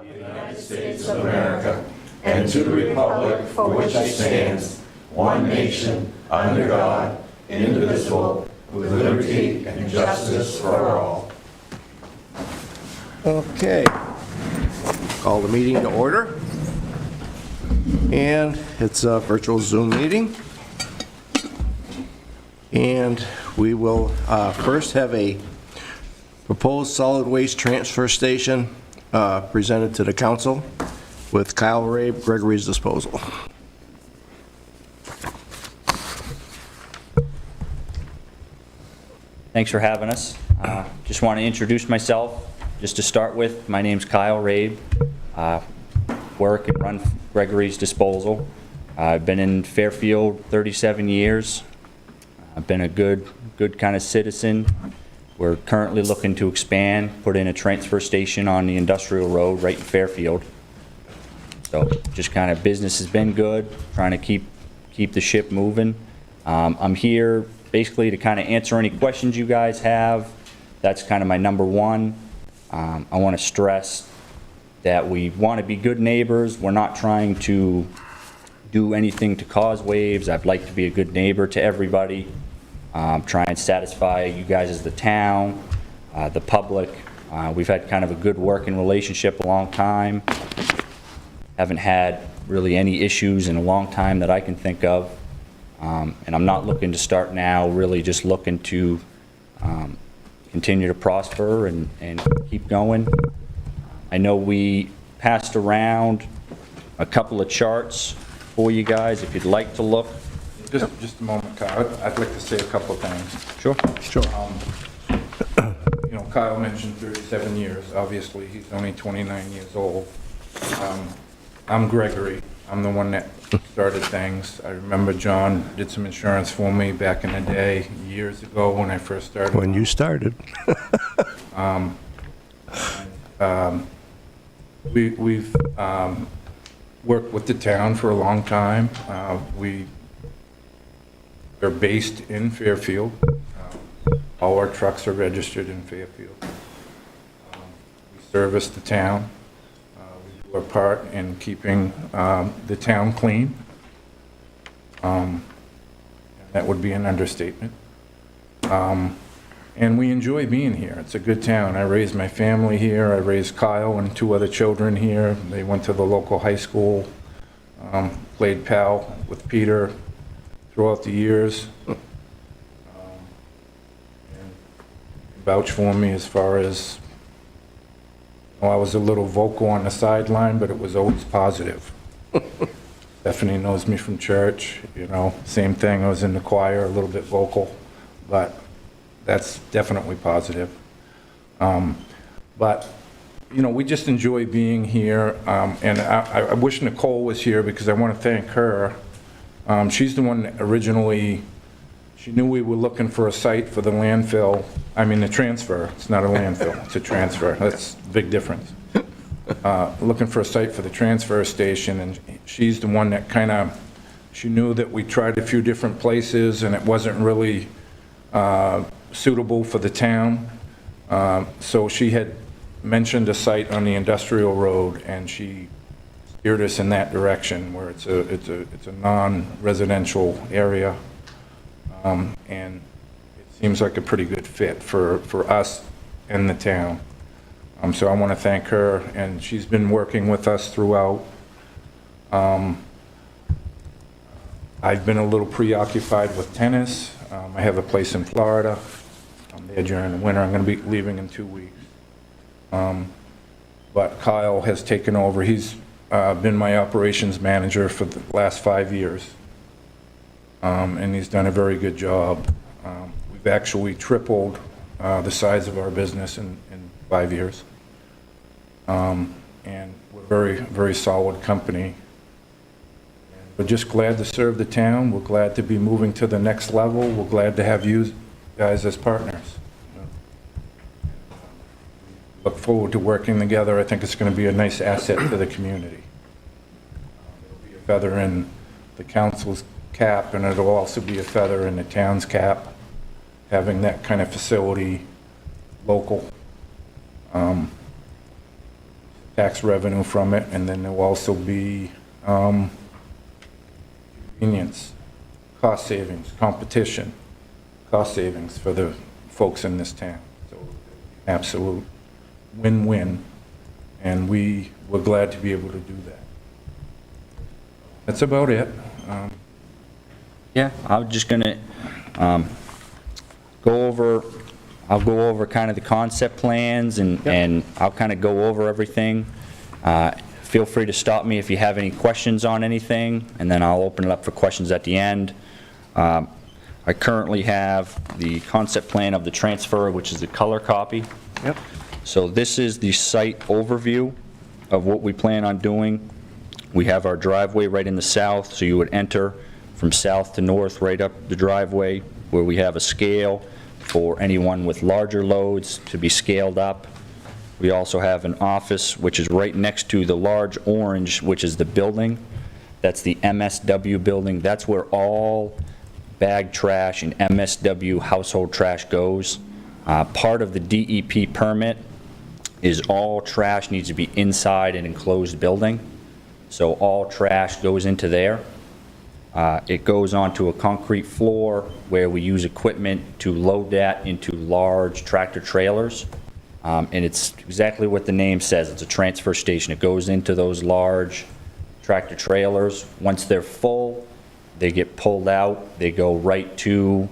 United States of America, and to the republic for which it stands, one nation, under God, indivisible, with liberty and justice for all. Okay. Call the meeting to order. And it's a virtual Zoom meeting. And we will first have a proposed solid waste transfer station presented to the council with Kyle Rabe, Gregory's Disposal. Thanks for having us. Just want to introduce myself. Just to start with, my name's Kyle Rabe. Work and run Gregory's Disposal. I've been in Fairfield 37 years. I've been a good kind of citizen. We're currently looking to expand, put in a transfer station on the industrial road right in Fairfield. So just kind of business has been good, trying to keep the ship moving. I'm here basically to kind of answer any questions you guys have. That's kind of my number one. I want to stress that we want to be good neighbors. We're not trying to do anything to cause waves. I'd like to be a good neighbor to everybody. Try and satisfy you guys as the town, the public. We've had kind of a good working relationship a long time. Haven't had really any issues in a long time that I can think of. And I'm not looking to start now, really just looking to continue to prosper and keep going. I know we passed around a couple of charts for you guys if you'd like to look. Just a moment, Kyle. I'd like to say a couple of things. Sure. Sure. You know, Kyle mentioned 37 years. Obviously, he's only 29 years old. I'm Gregory. I'm the one that started things. I remember John did some insurance for me back in the day, years ago when I first started. When you started. We've worked with the town for a long time. We're based in Fairfield. All our trucks are registered in Fairfield. We service the town. We do our part in keeping the town clean. That would be an understatement. And we enjoy being here. It's a good town. I raised my family here. I raised Kyle and 2 other children here. They went to the local high school, played pal with Peter throughout the years. And vouch for me as far as, well, I was a little vocal on the sideline, but it was always positive. Stephanie knows me from church, you know, same thing. I was in the choir, a little bit vocal, but that's definitely positive. But, you know, we just enjoy being here. And I wish Nicole was here because I want to thank her. She's the one that originally, she knew we were looking for a site for the landfill. I mean, the transfer. It's not a landfill, it's a transfer. That's a big difference. Looking for a site for the transfer station, and she's the one that kind of, she knew that we tried a few different places and it wasn't really suitable for the town. So she had mentioned a site on the industrial road, and she steered us in that direction where it's a non-residential area, and it seems like a pretty good fit for us and the town. So I want to thank her, and she's been working with us throughout. I've been a little preoccupied with tennis. I have a place in Florida. I'm there during the winter. I'm going to be leaving in 2 weeks. But Kyle has taken over. He's been my operations manager for the last 5 years. And he's done a very good job. We've actually tripled the size of our business in 5 years. And we're a very, very solid company. We're just glad to serve the town. We're glad to be moving to the next level. We're glad to have you guys as partners. Look forward to working together. I think it's going to be a nice asset for the community. It'll be a feather in the council's cap, and it'll also be a feather in the town's cap, having that kind of facility local. tax revenue from it, and then there'll also be convenience, cost savings, competition, cost savings for the folks in this town. So absolute win-win, and we're glad to be able to do that. That's about it. Yeah, I'm just gonna I'll go over kind of the concept plans and I'll kind of go over everything. Feel free to stop me if you have any questions on anything, and then I'll open it up for questions at the end. I currently have the concept plan of the transfer, which is the color copy. Yep. So this is the site overview of what we plan on doing. We have our driveway right in the south, so you would enter from south to north right up the driveway, where we have a scale for anyone with larger loads to be scaled up. We also have an office which is right next to the large orange, which is the building. That's the MSW building. That's where all bag trash and MSW household trash goes. Part of the DEP permit is all trash needs to be inside an enclosed building. So all trash goes into there. It goes onto a concrete floor where we use equipment to load that into large tractor trailers. And it's exactly what the name says. It's a transfer station. It goes into those large tractor trailers. Once they're full, they get pulled out. They go right to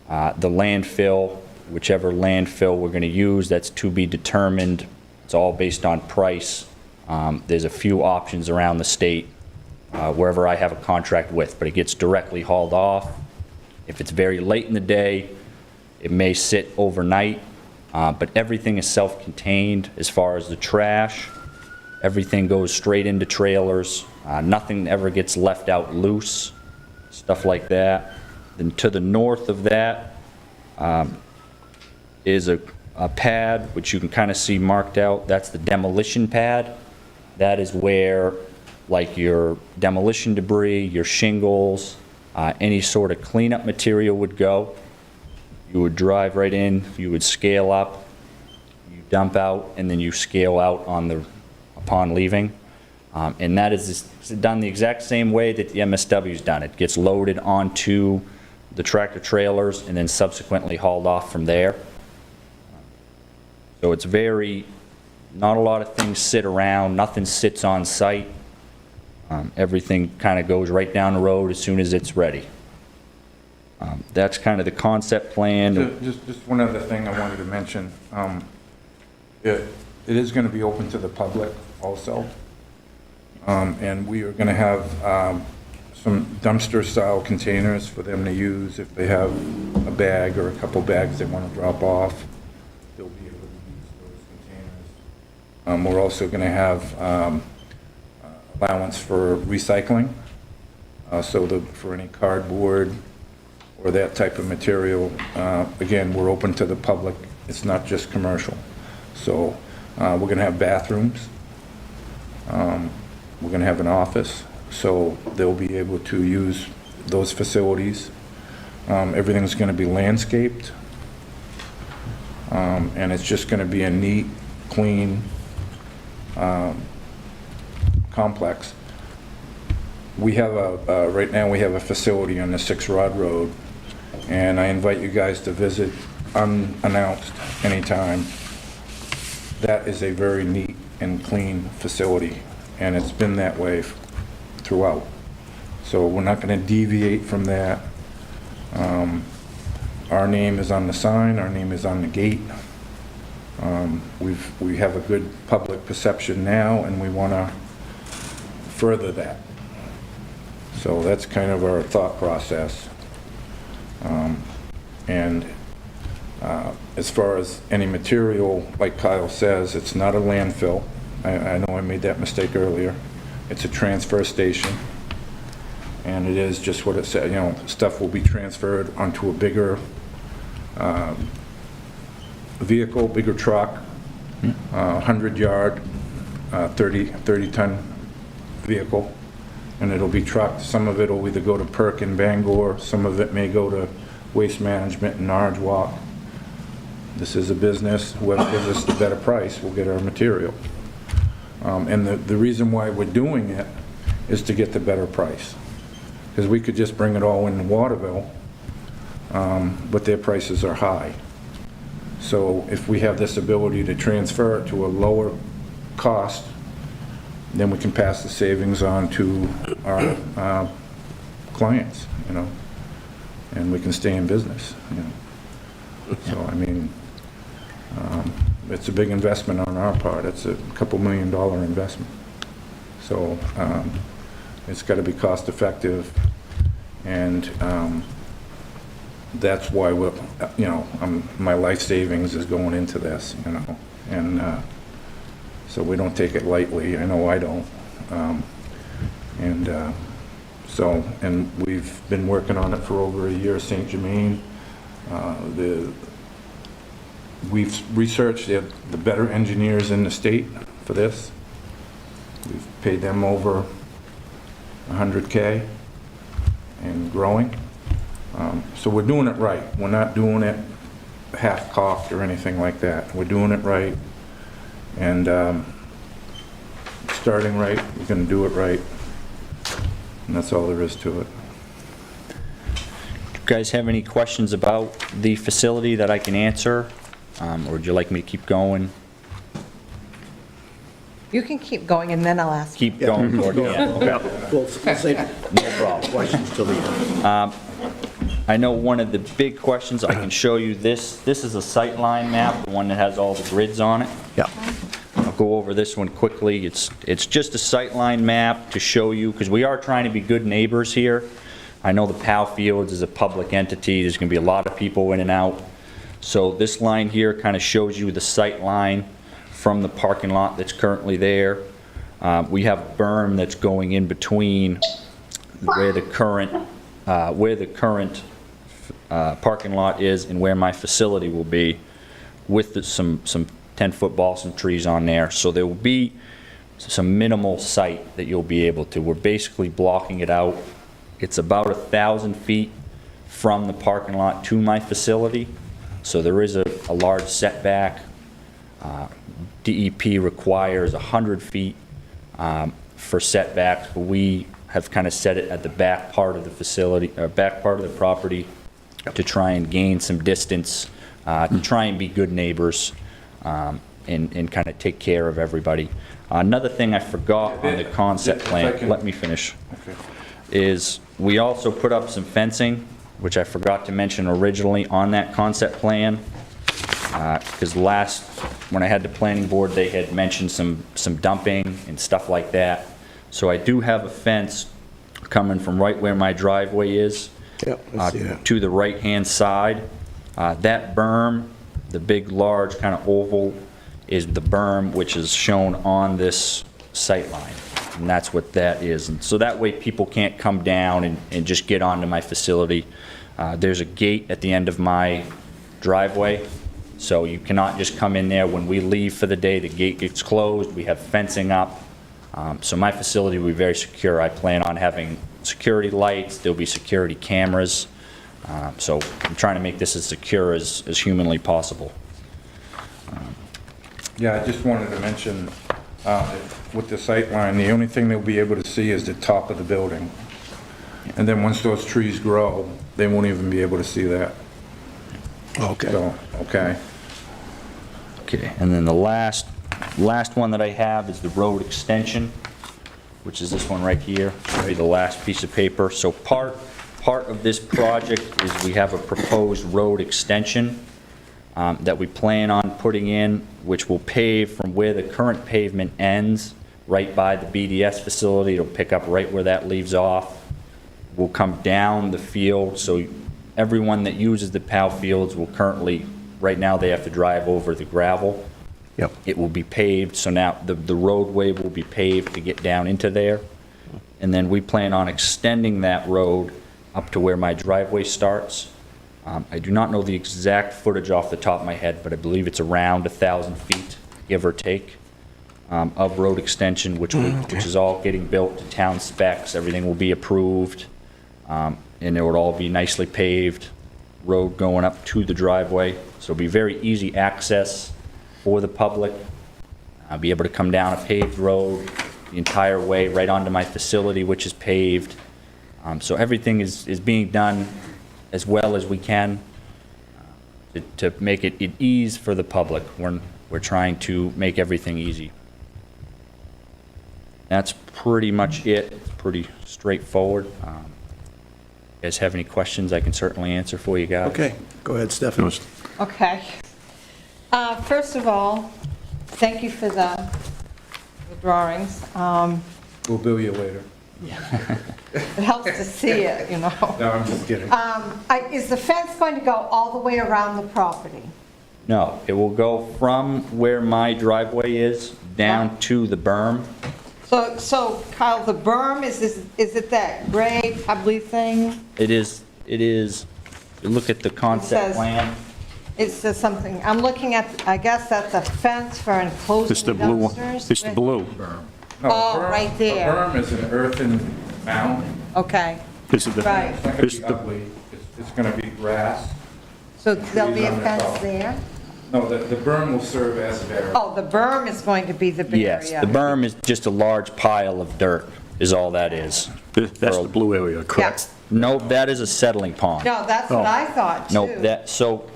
the landfill, whichever landfill we're going to use. That's to be determined. It's all based on price. There's a few options around the state wherever I have a contract with, but it gets directly hauled off. If it's very late in the day, it may sit overnight, but everything is self-contained as far as the trash. Everything goes straight into trailers. Nothing ever gets left out loose, stuff like that. Then to the north of that is a pad, which you can kind of see marked out. That's the demolition pad. That is where, like, your demolition debris, your shingles, any sort of cleanup material would go. You would drive right in, you would scale up, you dump out, and then you scale out upon leaving. And that is done the exact same way that the MSW's done. It gets loaded onto the tractor trailers and then subsequently hauled off from there. So it's not a lot of things sit around, nothing sits on site. Everything kind of goes right down the road as soon as it's ready. That's kind of the concept plan. Just one other thing I wanted to mention. It is going to be open to the public also. And we are going to have some dumpster-style containers for them to use if they have a bag or a couple bags they want to drop off. They'll be able to use those containers. We're also going to have allowance for recycling, for any cardboard or that type of material. Again, we're open to the public. It's not just commercial. So we're going to have bathrooms. We're going to have an office, so they'll be able to use those facilities. Everything's going to be landscaped, and it's just going to be a neat, clean complex. We have right now we have a facility on the 6 Rod Road, and I invite you guys to visit unannounced anytime. That is a very neat and clean facility, and it's been that way throughout. So we're not going to deviate from that. Our name is on the sign, our name is on the gate. We have a good public perception now, and we want to further that. So that's kind of our thought process. As far as any material, like Kyle says, it's not a landfill. I know I made that mistake earlier. It's a transfer station, and it is just what it said. You know, stuff will be transferred onto a bigger vehicle, bigger truck, 100-yard, 30-ton vehicle, and it'll be trucked. Some of it will either go to Perk in Bangor, some of it may go to Waste Management in Nargeock. This is a business. Whoever gives us the better price will get our material. And the reason why we're doing it is to get the better price. Because we could just bring it all in Waterville, but their prices are high. So if we have this ability to transfer it to a lower cost, then we can pass the savings on to our clients, you know, and we can stay in business, you know. So, I mean, it's a big investment on our part. It's a couple $1 million investment. So it's got to be cost effective, and that's why we're, you know, my life savings is going into this, you know, and so we don't take it lightly. I know I don't. And we've been working on it for over a year. St. Germain, we've researched the better engineers in the state for this. We've paid them over $100K and growing. So we're doing it right. We're not doing it half-cocked or anything like that. We're doing it right, and starting right, we're going to do it right, and that's all there is to it. You guys have any questions about the facility that I can answer, or would you like me to keep going? You can keep going, and then I'll ask. Keep going, Gordon, yeah. We'll save No problem. questions till the end. I know one of the big questions, I can show you this. This is a sight line map, the one that has all the grids on it. Yeah. I'll go over this one quickly. It's just a sight line map to show you, because we are trying to be good neighbors here. I know the Fairfield is a public entity. There's going to be a lot of people in and out. So this line here kind of shows you the sight line from the parking lot that's currently there. We have a berm that's going in between where the current parking lot is and where my facility will be, with some 10-foot balsam trees on there. So there will be some minimal sight that you'll be able to. We're basically blocking it out. It's about 1,000 feet from the parking lot to my facility, so there is a large setback. DEP requires 100 feet for setbacks, but we have kind of set it at the back part of the facility, or back part of the property, to try and gain some distance, to try and be good neighbors, and kind of take care of everybody. Another thing I forgot on the concept plan, let me finish, is we also put up some fencing, which I forgot to mention originally on that concept plan, because when I had the planning board, they had mentioned some dumping and stuff like that. So I do have a fence coming from right where my driveway is, to the right-hand side. That berm, the big, large, kind of oval, is the berm which is shown on this sight line, and that's what that is. And so that way people can't come down and just get onto my facility. There's a gate at the end of my driveway, so you cannot just come in there. When we leave for the day, the gate gets closed. We have fencing up. So my facility will be very secure. I plan on having security lights. There'll be security cameras. So I'm trying to make this as secure as humanly possible. Yeah, I just wanted to mention, with the sight line, the only thing they'll be able to see is the top of the building. And then once those trees grow, they won't even be able to see that. Okay. So, okay. Okay, and then the last one that I have is the road extension, which is this one right here. It'll be the last piece of paper. So part of this project is we have a proposed road extension that we plan on putting in, which will pave from where the current pavement ends, right by the BDS facility. It'll pick up right where that leaves off. We'll come down the field, so everyone that uses the POW fields will currently, right now they have to drive over the gravel. Yep. It will be paved, so now the roadway will be paved to get down into there. And then we plan on extending that road up to where my driveway starts. I do not know the exact footage off the top of my head, but I believe it's around 1,000 feet, give or take, of road extension, which is all getting built to town specs. Everything will be approved, and it would all be nicely paved, road going up to the driveway. So it'll be very easy access for the public. I'll be able to come down a paved road the entire way right onto my facility, which is paved. So everything is being done as well as we can to make it ease for the public. We're trying to make everything easy. That's pretty much it. It's pretty straightforward. You guys have any questions, I can certainly answer for you guys. Okay, go ahead, Stephanie. Okay. First of all, thank you for the drawings. We'll bill you later. It helps to see it, you know. No, I'm just kidding. Is the fence going to go all the way around the property? No, it will go from where my driveway is down to the berm. So Kyle, the berm, is it that gray pebbly thing? It is, you look at the concept says- plan. It says something, I'm looking at, I guess that's a fence for enclosing It's the blue one. dumpsters? It's the blue. No, Oh, berm- right there. A berm is an earthen mound. Okay, This is the, Right. It's not this gonna is be the, ugly. It's gonna be grass. so there'll be a Trees on the fence top. there? No, the berm will serve as a barrier. Oh, the berm is going to be the barrier? Yes, the berm is just a large pile of dirt, is all that is. that's the blue area, correct? No, that is a settling pond. No, that's what I thought, too. No, so,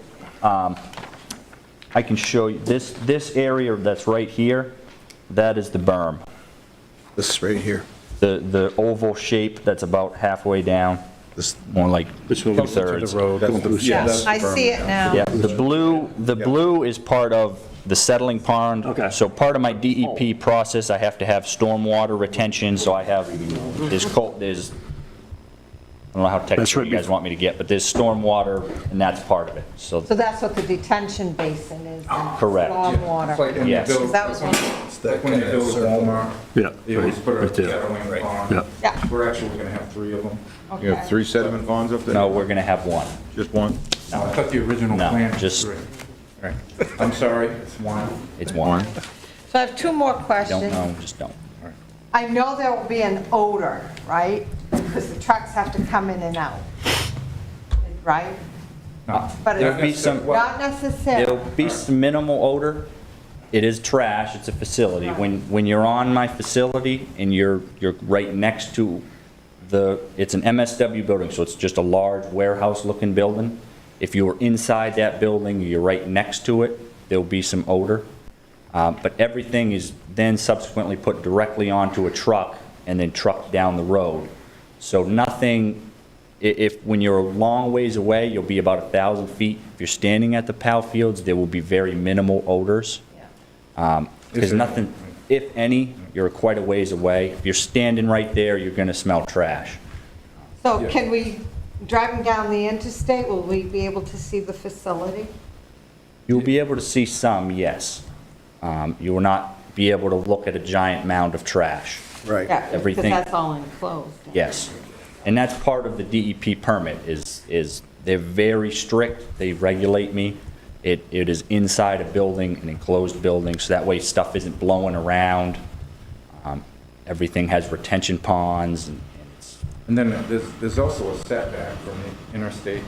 I can show you, this area that's right here, that is the berm. This is right here. The oval shape that's about halfway down, This, more like This one goes to the two-thirds. road. Yes. I see it now. Yeah, the blue is part of the settling pond. Okay. So part of my DEP process, I have to have stormwater retention, so I have, there's, I don't know how technical right you guys want me to get, but there's stormwater, and that's part of it, so, So that's what the detention basin is? then, Correct. It's like Stormwater. when you Yes. build- That was one, Like when you build Walmart, Yeah, they always put a right there. settling pond. Yeah. yeah, We're actually gonna have 3 of them. You have okay. 3 sediment ponds up there? no, we're gonna have one. Just one? I thought the original No, plan was just- 3. All right. I'm sorry, it's 1. It's one. So I have two more Don't questions. know, just don't. I know there will be an odor, right? Because the trucks have to come in and out, right? No. But There'll be it's some, not necessarily. there'll be some minimal odor. It is trash, it's a facility. When you're on my facility and you're right next to it's an MSW building, so it's just a large warehouse-looking building. If you're inside that building, you're right next to it, there'll be some odor. But everything is then subsequently put directly onto a truck and then trucked down the road. So nothing, when you're a long ways away, you'll be about 1,000 feet. If you're standing at the PAL fields, there will be very minimal odors. Because nothing, if any, you're quite a ways away. If you're standing right there, you're going to smell trash. So Yeah. can we, driving down the interstate, will we be able to see the facility? You'll be able to see some, yes. You will not be able to look at a giant mound of trash. right. Yeah, because Everything- that's all enclosed. Yes. And that's part of the DEP permit, is they're very strict, they regulate me. It is inside a building, an enclosed building, so that way stuff isn't blowing around. Everything has retention ponds, and it's, And then there's also a setback from the interstate.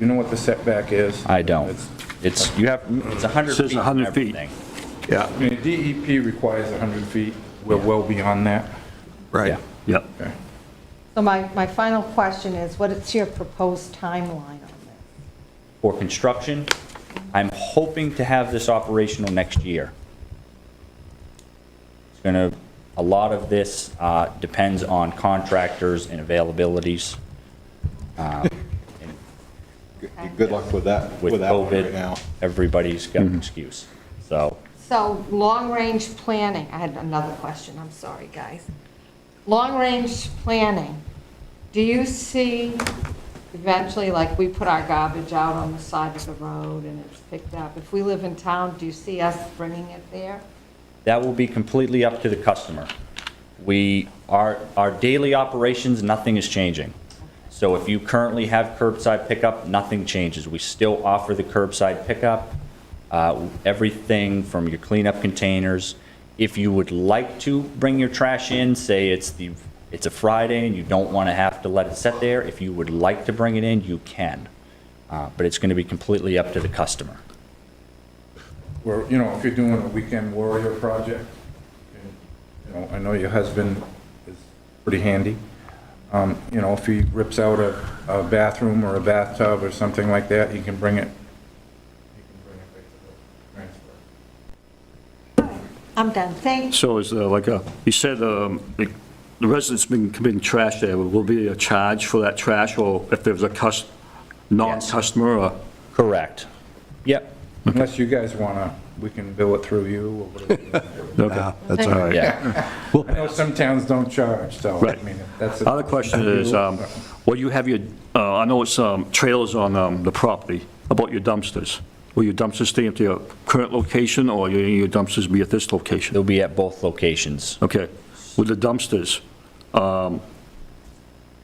You know what the setback is? I don't. It's 100 Says feet 100 from feet. everything. Yeah, I mean, DEP requires 100 feet. We're well beyond that. right. Yeah. Yep. Okay. So my final question is, what is your proposed timeline on this? For construction, I'm hoping to have this operational next year. It's gonna, a lot of this depends on contractors and availabilities. Good luck with that, With with that one right COVID, now. everybody's got an excuse. So, So, long-range planning, I had another question, I'm sorry, guys. Long-range planning, do you see eventually, like, we put our garbage out on the side of the road and it's picked up? If we live in town, do you see us bringing it there? that will be completely up to the customer. Our daily operations, nothing is changing. So if you currently have curbside pickup, nothing changes. We still offer the curbside pickup, everything from your cleanup containers. If you would like to bring your trash in, say it's a Friday and you don't want to have to let it sit there, if you would like to bring it in, you can. But it's going to be completely up to the customer. where, you know, if you're doing a weekend warrior project, and, you know, I know your husband is pretty handy. You know, if he rips out a bathroom or a bathtub or something like that, he can bring it right to the transfer. I'm done, thank you. So is there like you said the residents been committing trash there, will be a charge for that trash, or if there's a non-customer, or? Correct. Yep. Unless you guys wanna, we can bill it through you or whatever. No, that's all right. Yeah. I know some towns don't charge, so, I Right. mean, that's. Other question is, will you have your, I know it's trailers on the property, about your dumpsters? Will your dumpsters stay at your current location, or your dumpsters be at this location? They'll be at both locations. Okay. With the dumpsters,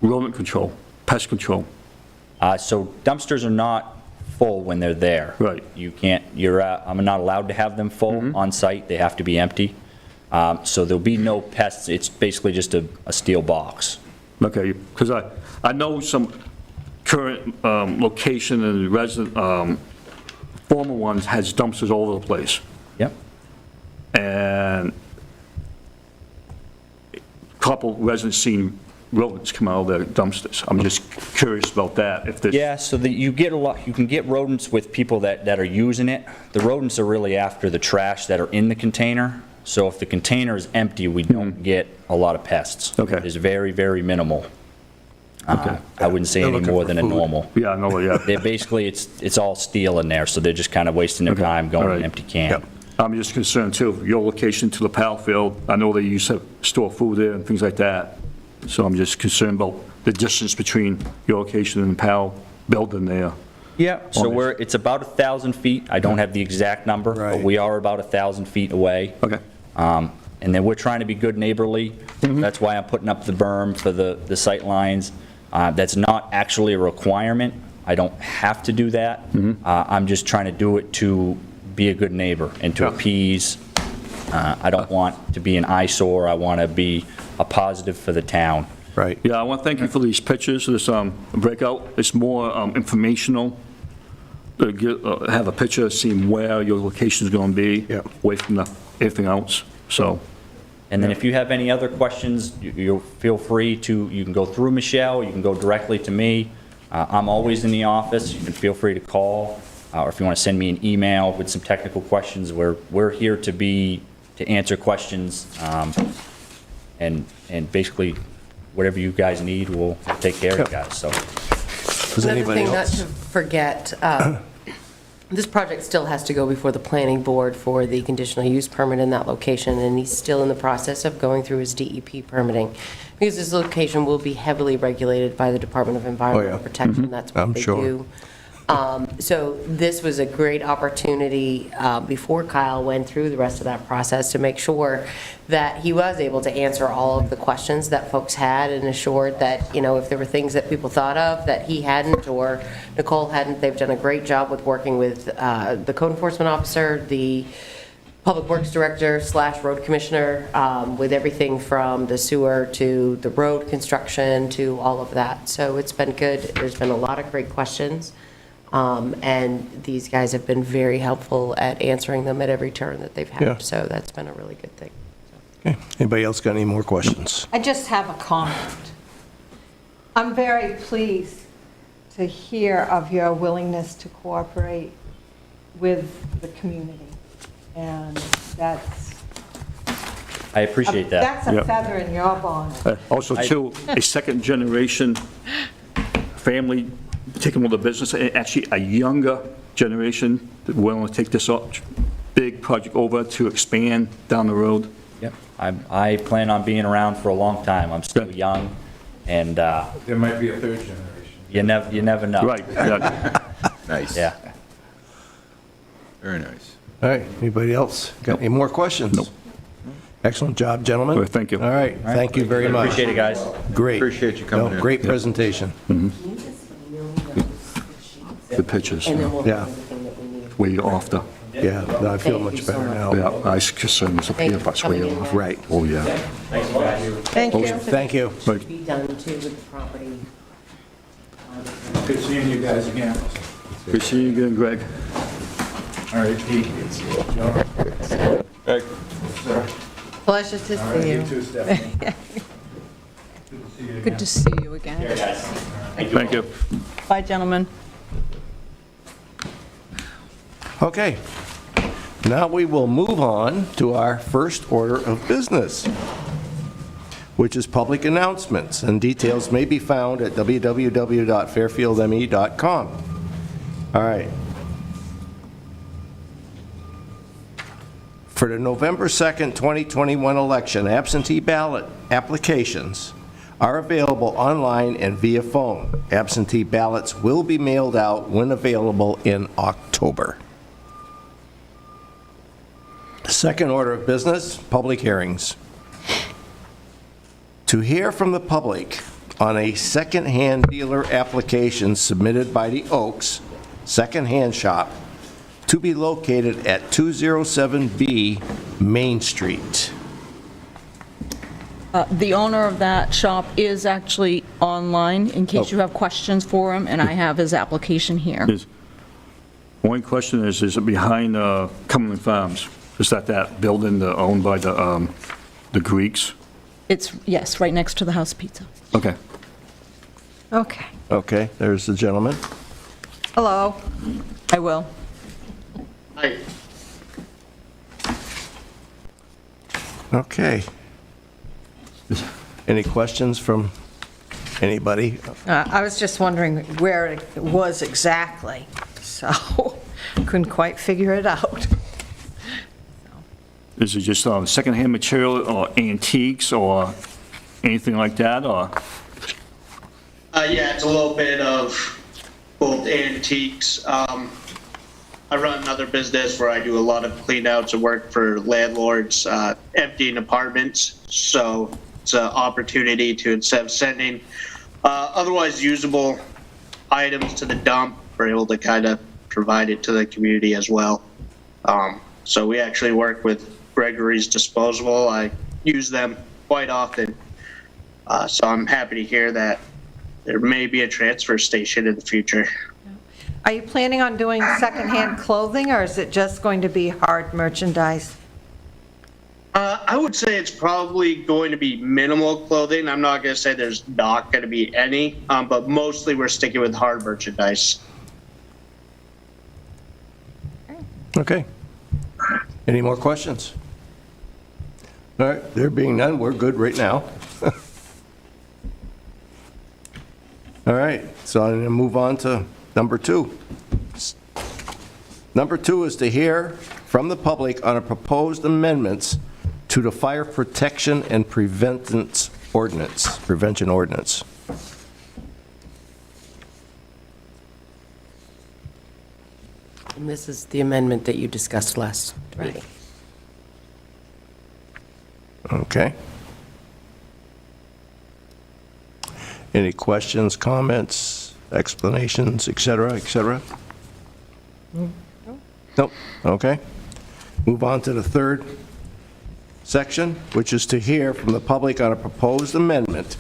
rodent control, pest control, So dumpsters are not full when they're there. Right. You can't, I'm not allowed to have them full on site, they have to be empty. So there'll be no pests, it's basically just a steel box. okay, because I know some current location and resident, former ones has dumpsters all over the place, Yep. and a couple residents seen rodents come out of their dumpsters. I'm just curious about that, if there's... Yeah, so you get a lot, you can get rodents with people that are using it. The rodents are really after the trash that are in the container. So if the container is empty, we don't get a lot of pests. Okay. It's very, very minimal. Okay. I wouldn't say They're any looking more for than a food. normal. Yeah, I know, yeah. They're basically, it's all steel in there, so they're just kind of wasting their Okay, time going all to right. an empty can. Yep. I'm just concerned too, your location to the Fairfield, I know they used to store food there and things like that. So I'm just concerned about the distance between your location and the Powell building there. Yeah, so Honest. it's about 1,000 feet. I don't have the exact number, but Right. we are about 1,000 feet away. Okay. And then we're trying to be good neighborly. That's why I'm putting up the berm for the sight lines. That's not actually a requirement. I don't have to do that. I'm just trying to do it to be a good neighbor and to appease. I don't want to be an eyesore. I want to be a positive for the town. Right. Yeah, I want to thank you for these pictures, this breakout. It's more informational, to have a picture, seeing where your location is going to be, Yeah. away from everything else, so. And then if you have any other questions, you feel free to, you can go through Michelle, you can go directly to me. I'm always in the office, you can feel free to call, or if you want to send me an email with some technical questions, we're here to answer questions, and basically, whatever you guys need, we'll take care of it, guys, so. Does Another anybody thing not else? to forget, this project still has to go before the planning board for the conditional use permit in that location, and he's still in the process of going through his DEP permitting, because this location will be heavily regulated by the Department of Environmental yeah. Protection. That's what I'm they sure. do. So this was a great opportunity before Kyle went through the rest of that process to make sure that he was able to answer all of the questions that folks had, and assured that, you know, if there were things that people thought of that he hadn't or Nicole hadn't, they've done a great job with working with the code enforcement officer, the Public Works Director / Road Commissioner, with everything from the sewer to the road construction to all of that. So it's been good. There's been a lot of great questions. And these guys have been very helpful at answering them at every turn that they've Yeah. had. So that's been a really good thing. Okay. Anybody else got any more questions? I just have a comment. I'm very pleased to hear of your willingness to cooperate with the community, and that's... I appreciate that. That's a Yep. feather in your bonnet. Also, too, a second-generation family taking over the business, actually a younger generation that willing to take this big project over to expand down the road. Yep. I plan on being around for a long time. I'm still Yeah. young, and There might be a third generation. you never know. Right, yeah. Nice. Yeah. Very nice. All right, anybody else? Got any more questions? Nope. Excellent job, gentlemen. All right, thank you. All right, thank you very much. Appreciate it, guys. Great. Appreciate you coming No, in. Great Yeah. presentation. The pictures, And then we'll Yeah. have everything that we need. way off the, Yeah, no, I feel Thank you much so better much. now. yeah, ice concerns up here, but it's way off. Right. Oh, yeah. Thank you. Thank you. To be done too with the property. Good seeing you guys again. Good seeing you again, Greg. All right, Pete. John. Pleasure to All right, see you you. too, Stephanie. Good to see you again. Thank you. Bye, gentlemen. Okay. Now we will move on to our first order of business, which is public announcements, and details may be found at www.fairfieldme.com. All right. For the November 2nd, 2021 election, absentee ballot applications are available online and via phone. Absentee ballots will be mailed out when available in October. Second order of business, public hearings. To hear from the public on a second-hand dealer application submitted by the Oaks Second-Hand Shop to be located at 207B Main Street. The owner of that shop is actually online, in case you have questions for him, and I have his application here. One question is it behind Cumberland Farms? Is that building owned by the Greeks? It's, yes, right next to the House Pizza. Okay. Okay. Okay, there's the gentleman. Hello. I will. Hi. Okay. Any questions from anybody? I was just wondering where it was exactly, so couldn't quite figure it out. Is it just secondhand material or antiques or anything like that, or? Yeah, it's a little bit of both antiques. I run another business where I do a lot of clean outs and work for landlords emptying apartments. So it's an opportunity to, instead of sending otherwise usable items to the dump, we're able to kind of provide it to the community as well. So we actually work with Gregory's Disposable. I use them quite often. So I'm happy to hear that there may be a transfer station in the future. Are you planning on doing secondhand clothing, or is it just going to be hard merchandise? I would say it's probably going to be minimal clothing. I'm not going to say there's not going to be any, but mostly we're sticking with hard merchandise. Okay. Any more questions? All right, there being none, we're good right now. All right, so I'm going to move on to number 2. Number 2 is to hear from the public on a proposed amendments to the Fire Protection and Prevention Ordinance. And this is the amendment that you discussed last meeting. Okay. Any questions, comments, explanations, et cetera, et cetera? Nope. Okay. Move on to the third section, which is to hear from the public on a proposed amendment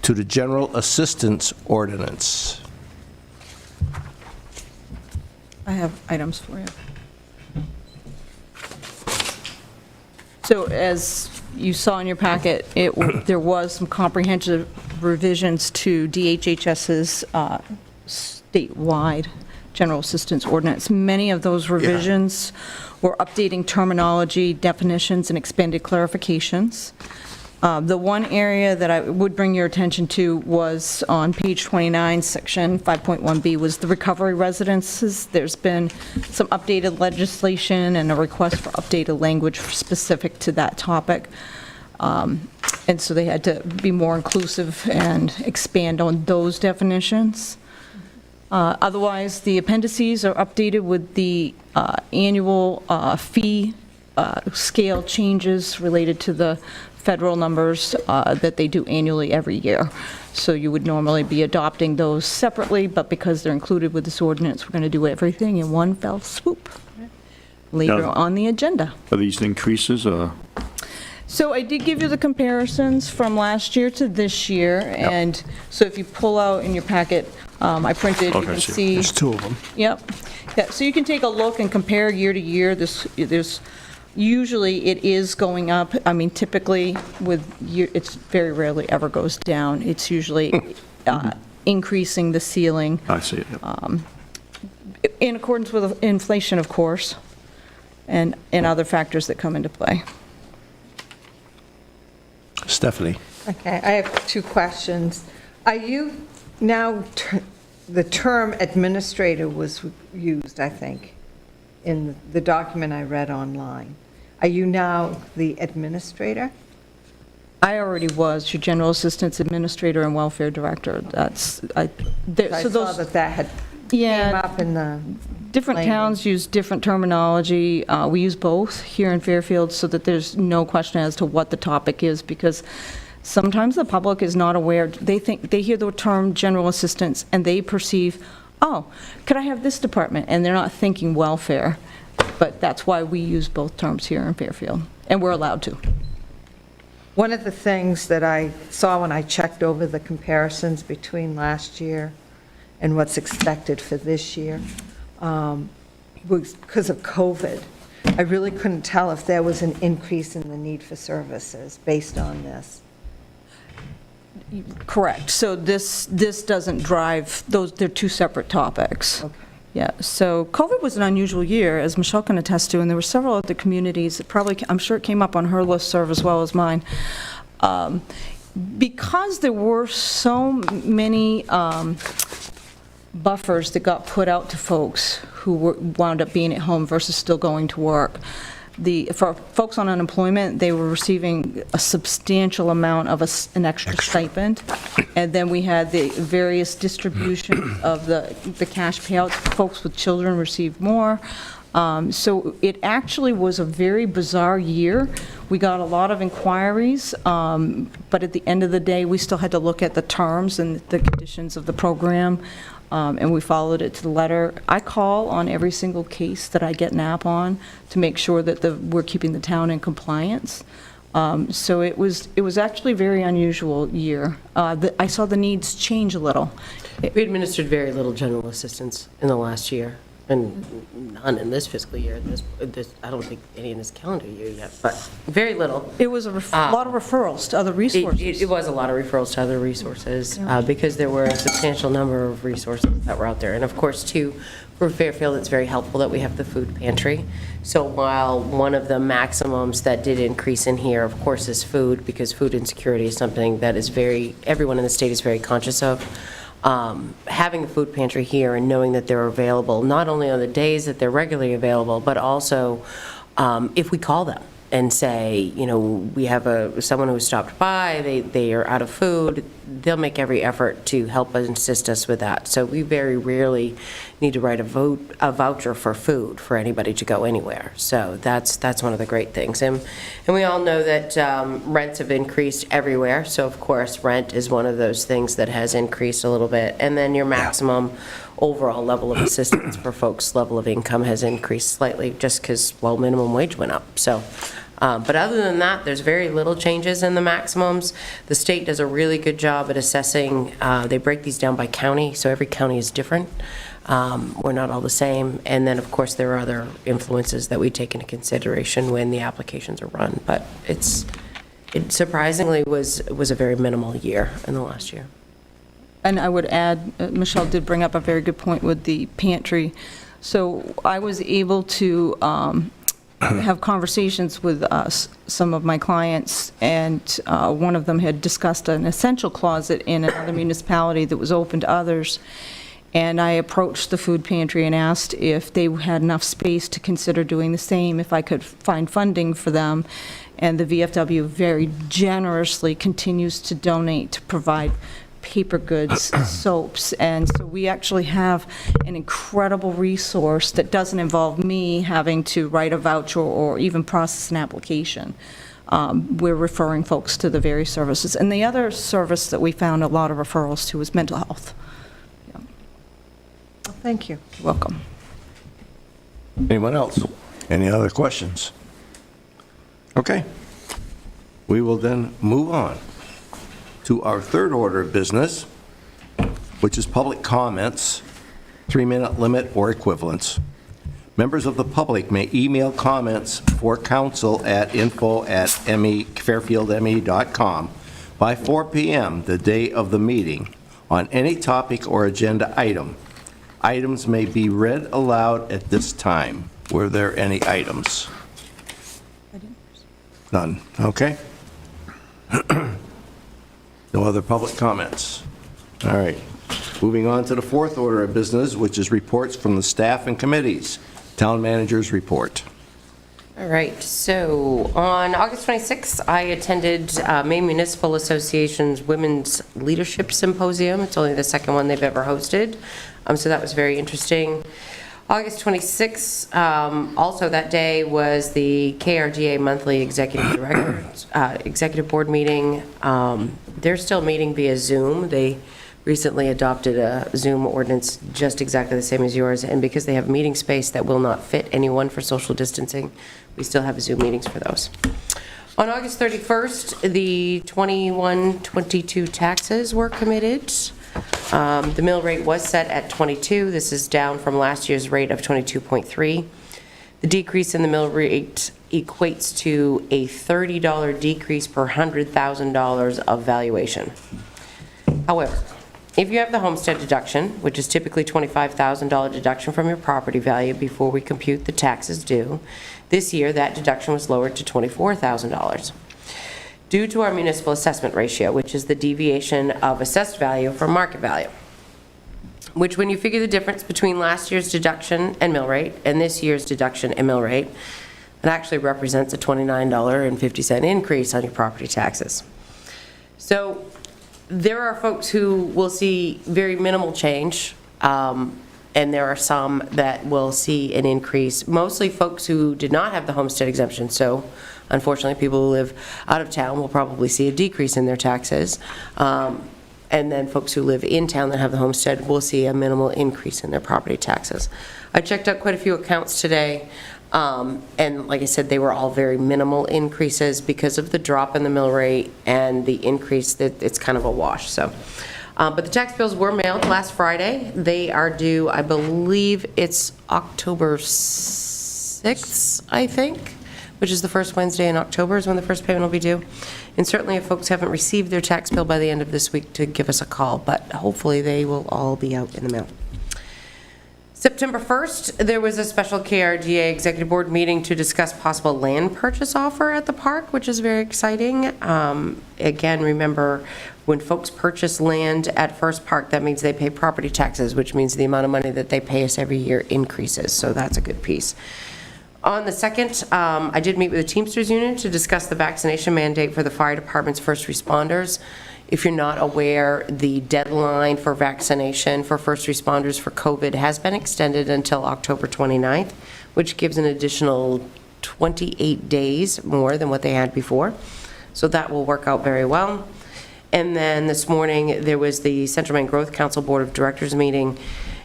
to the General Assistance Ordinance. I have items for you. So as you saw in your packet, there was some comprehensive revisions to DHHS's statewide General Assistance Ordinance. Many of those revisions were updating terminology, definitions, and expanded clarifications. The one area that I would bring your attention to was on page 29, section 5.1B, was the recovery residences. There's been some updated legislation and a request for updated language specific to that topic. And so they had to be more inclusive and expand on those definitions. Otherwise, the appendices are updated with the annual fee scale changes related to the federal numbers that they do annually every year. So you would normally be adopting those separately, but because they're included with this ordinance, we're going to do everything in one fell swoop later on the agenda. Are these increases, or? So I did give you the comparisons from last year to this year, and so if you pull out in your packet I printed, you can see. There's two of them. Yep. Yeah, so you can take a look and compare year to year. Usually it is going up. I mean, typically it's very rarely ever goes down. It's usually increasing the ceiling I see it. Yep. in accordance with inflation, of course, and other factors that come into play. Stephanie? Okay, I have two questions. Are you now, the term administrator was used, I think, in the document I read online. Are you now the administrator? I already was your general assistance administrator and welfare director. I saw that had came up in the different language. towns use different terminology. We use both here in Fairfield so that there's no question as to what the topic is, because sometimes the public is not aware. They hear the term general assistance and they perceive, oh, could I have this department? And they're not thinking welfare. But that's why we use both terms here in Fairfield, and we're allowed to. One of the things that I saw when I checked over the comparisons between last year and what's expected for this year was because of COVID. I really couldn't tell if there was an increase in the need for services based on this. Correct. So this doesn't drive, they're two separate topics. Okay. Yeah, so COVID was an unusual year, as Michelle can attest to, and there were several other communities that probably, I'm sure it came up on her listserv as well as mine. Because there were so many buffers that got put out to folks who wound up being at home versus still going to work. For folks on unemployment, they were receiving a substantial amount of an extra stipend. And then we had the various distributions of the cash payouts. Folks with children received more. So it actually was a very bizarre year. We got a lot of inquiries, but at the end of the day, we still had to look at the terms and the conditions of the program, and we followed it to the letter. I call on every single case that I get an app on to make sure that we're keeping the town in compliance. So it was actually a very unusual year. I saw the needs change a little. We administered very little general assistance in the last year, and none in this fiscal year. I don't think any in this calendar year yet, but very little. It was a lot of referrals to other resources. It was a lot of referrals to other resources because there were a substantial number of resources that were out there. And of course, too, for Fairfield, it's very helpful that we have the food pantry. So while one of the maximums that did increase in here, of course, is food, because food insecurity is something that is everyone in the state is very conscious of. Having a food pantry here and knowing that they're available, not only on the days that they're regularly available, but also if we call them and say, we have someone who stopped by, they are out of food, they'll make every effort to help and assist us with that. So we very rarely need to write a voucher for food for anybody to go anywhere. So that's one of the great things. And we all know that rents have increased everywhere. So of course, rent is one of those things that has increased a little bit. And then your maximum overall level of assistance for folks' level of income has increased slightly just because, minimum wage went up. So. But other than that, there's very little changes in the maximums. The state does a really good job at assessing. They break these down by county, so every county is different. We're not all the same. And then, of course, there are other influences that we take into consideration when the applications are run. But it surprisingly was a very minimal year in the last year. And I would add, Michelle did bring up a very good point with the pantry. So I was able to have conversations with some of my clients, and one of them had discussed an essential closet in another municipality that was open to others. And I approached the food pantry and asked if they had enough space to consider doing the same, if I could find funding for them. And the VFW very generously continues to donate to provide paper goods, soaps, and so we actually have an incredible resource that doesn't involve me having to write a voucher or even process an application. We're referring folks to the various services. And the other service that we found a lot of referrals to is mental health. Yeah. Well, thank you. You're welcome. Anyone else? Any other questions? Okay. We will then move on to our third order of business, which is public comments, 3-minute limit or equivalents. Members of the public may email comments for council at info@fairfieldme.com by 4 p.m. the day of the meeting on any topic or agenda item. Items may be read aloud at this time. Were there any items? None. Okay. No other public comments. All right. Moving on to the fourth order of business, which is reports from the staff and committees. Town manager's report. All right, so on August 26th, I attended Maine Municipal Association's Women's Leadership Symposium. It's only the second one they've ever hosted, so that was very interesting. August 26th, also that day, was the KRGA monthly executive board meeting. They're still meeting via Zoom. They recently adopted a Zoom ordinance just exactly the same as yours, and because they have meeting space that will not fit anyone for social distancing, we still have Zoom meetings for those. On August 31st, the 21-22 taxes were committed. The mill rate was set at 22. This is down from last year's rate of 22.3. The decrease in the mill rate equates to a $30 decrease per $100,000 of valuation. However, if you have the homestead deduction, which is typically $25,000 deduction from your property value before we compute the taxes due, this year that deduction was lowered to $24,000. Due to our municipal assessment ratio, which is the deviation of assessed value from market value, which when you figure the difference between last year's deduction and mill rate and this year's deduction and mill rate, it actually represents a $29.50 increase on your property taxes. So there are folks who will see very minimal change, and there are some that will see an increase, mostly folks who did not have the homestead exemption. So unfortunately, people who live out of town will probably see a decrease in their taxes. And then folks who live in town that have the homestead will see a minimal increase in their property taxes. I checked out quite a few accounts today, and like I said, they were all very minimal increases because of the drop in the mill rate and the increase that it's kind of a wash. So, but the tax bills were mailed last Friday. They are due, I believe it's October 6th, I think, which is the first Wednesday in October is when the first payment will be due. And certainly if folks haven't received their tax bill by the end of this week, to give us a call, but hopefully they will all be out in the mail. September 1st, there was a special KRGA Executive Board meeting to discuss possible land purchase offer at the park, which is very exciting. Again, remember, when folks purchase land at First Park, that means they pay property taxes, which means the amount of money that they pay us every year increases, so that's a good piece. On the 2nd, I did meet with the Teamsters Union to discuss the vaccination mandate for the fire department's first responders. If you're not aware, the deadline for vaccination for first responders for COVID has been extended until October 29th, which gives an additional 28 days more than what they had before. So that will work out very well. And then this morning, there was the Central Maine Growth Council Board of Directors meeting,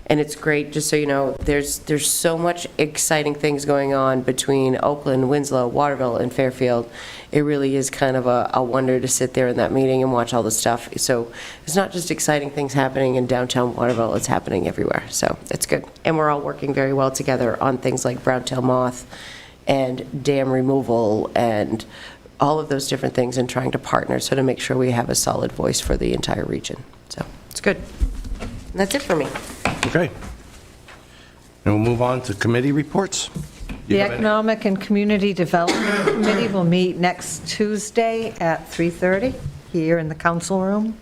and it's great, just so you know, there's so much exciting things going on between Oakland, Winslow, Waterville, and Fairfield. It really is kind of a wonder to sit there in that meeting and watch all the stuff. So it's not just exciting things happening in downtown Waterville, it's happening everywhere. So it's good. And we're all working very well together on things like brown-tail moth and dam removal and all of those different things, and trying to partner so to make sure we have a solid voice for the entire region. So it's good. And that's it for me. Okay. And we'll move on to committee reports. The Economic and Community Development Committee will meet next Tuesday at 3:30 here in the council room.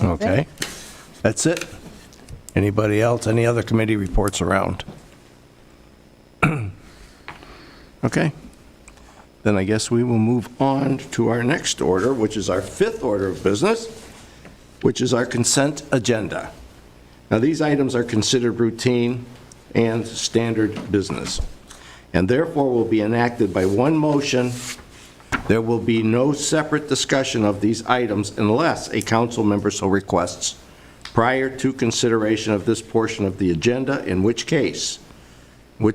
Okay. That's it. Anybody else? Any other committee reports around? Okay. Then I guess we will move on to our next order, which is our fifth order of business, which is our consent agenda. Now, these items are considered routine and standard business, and therefore will be enacted by one motion. There will be no separate discussion of these items unless a council member so requests prior to consideration of this portion of the agenda, in which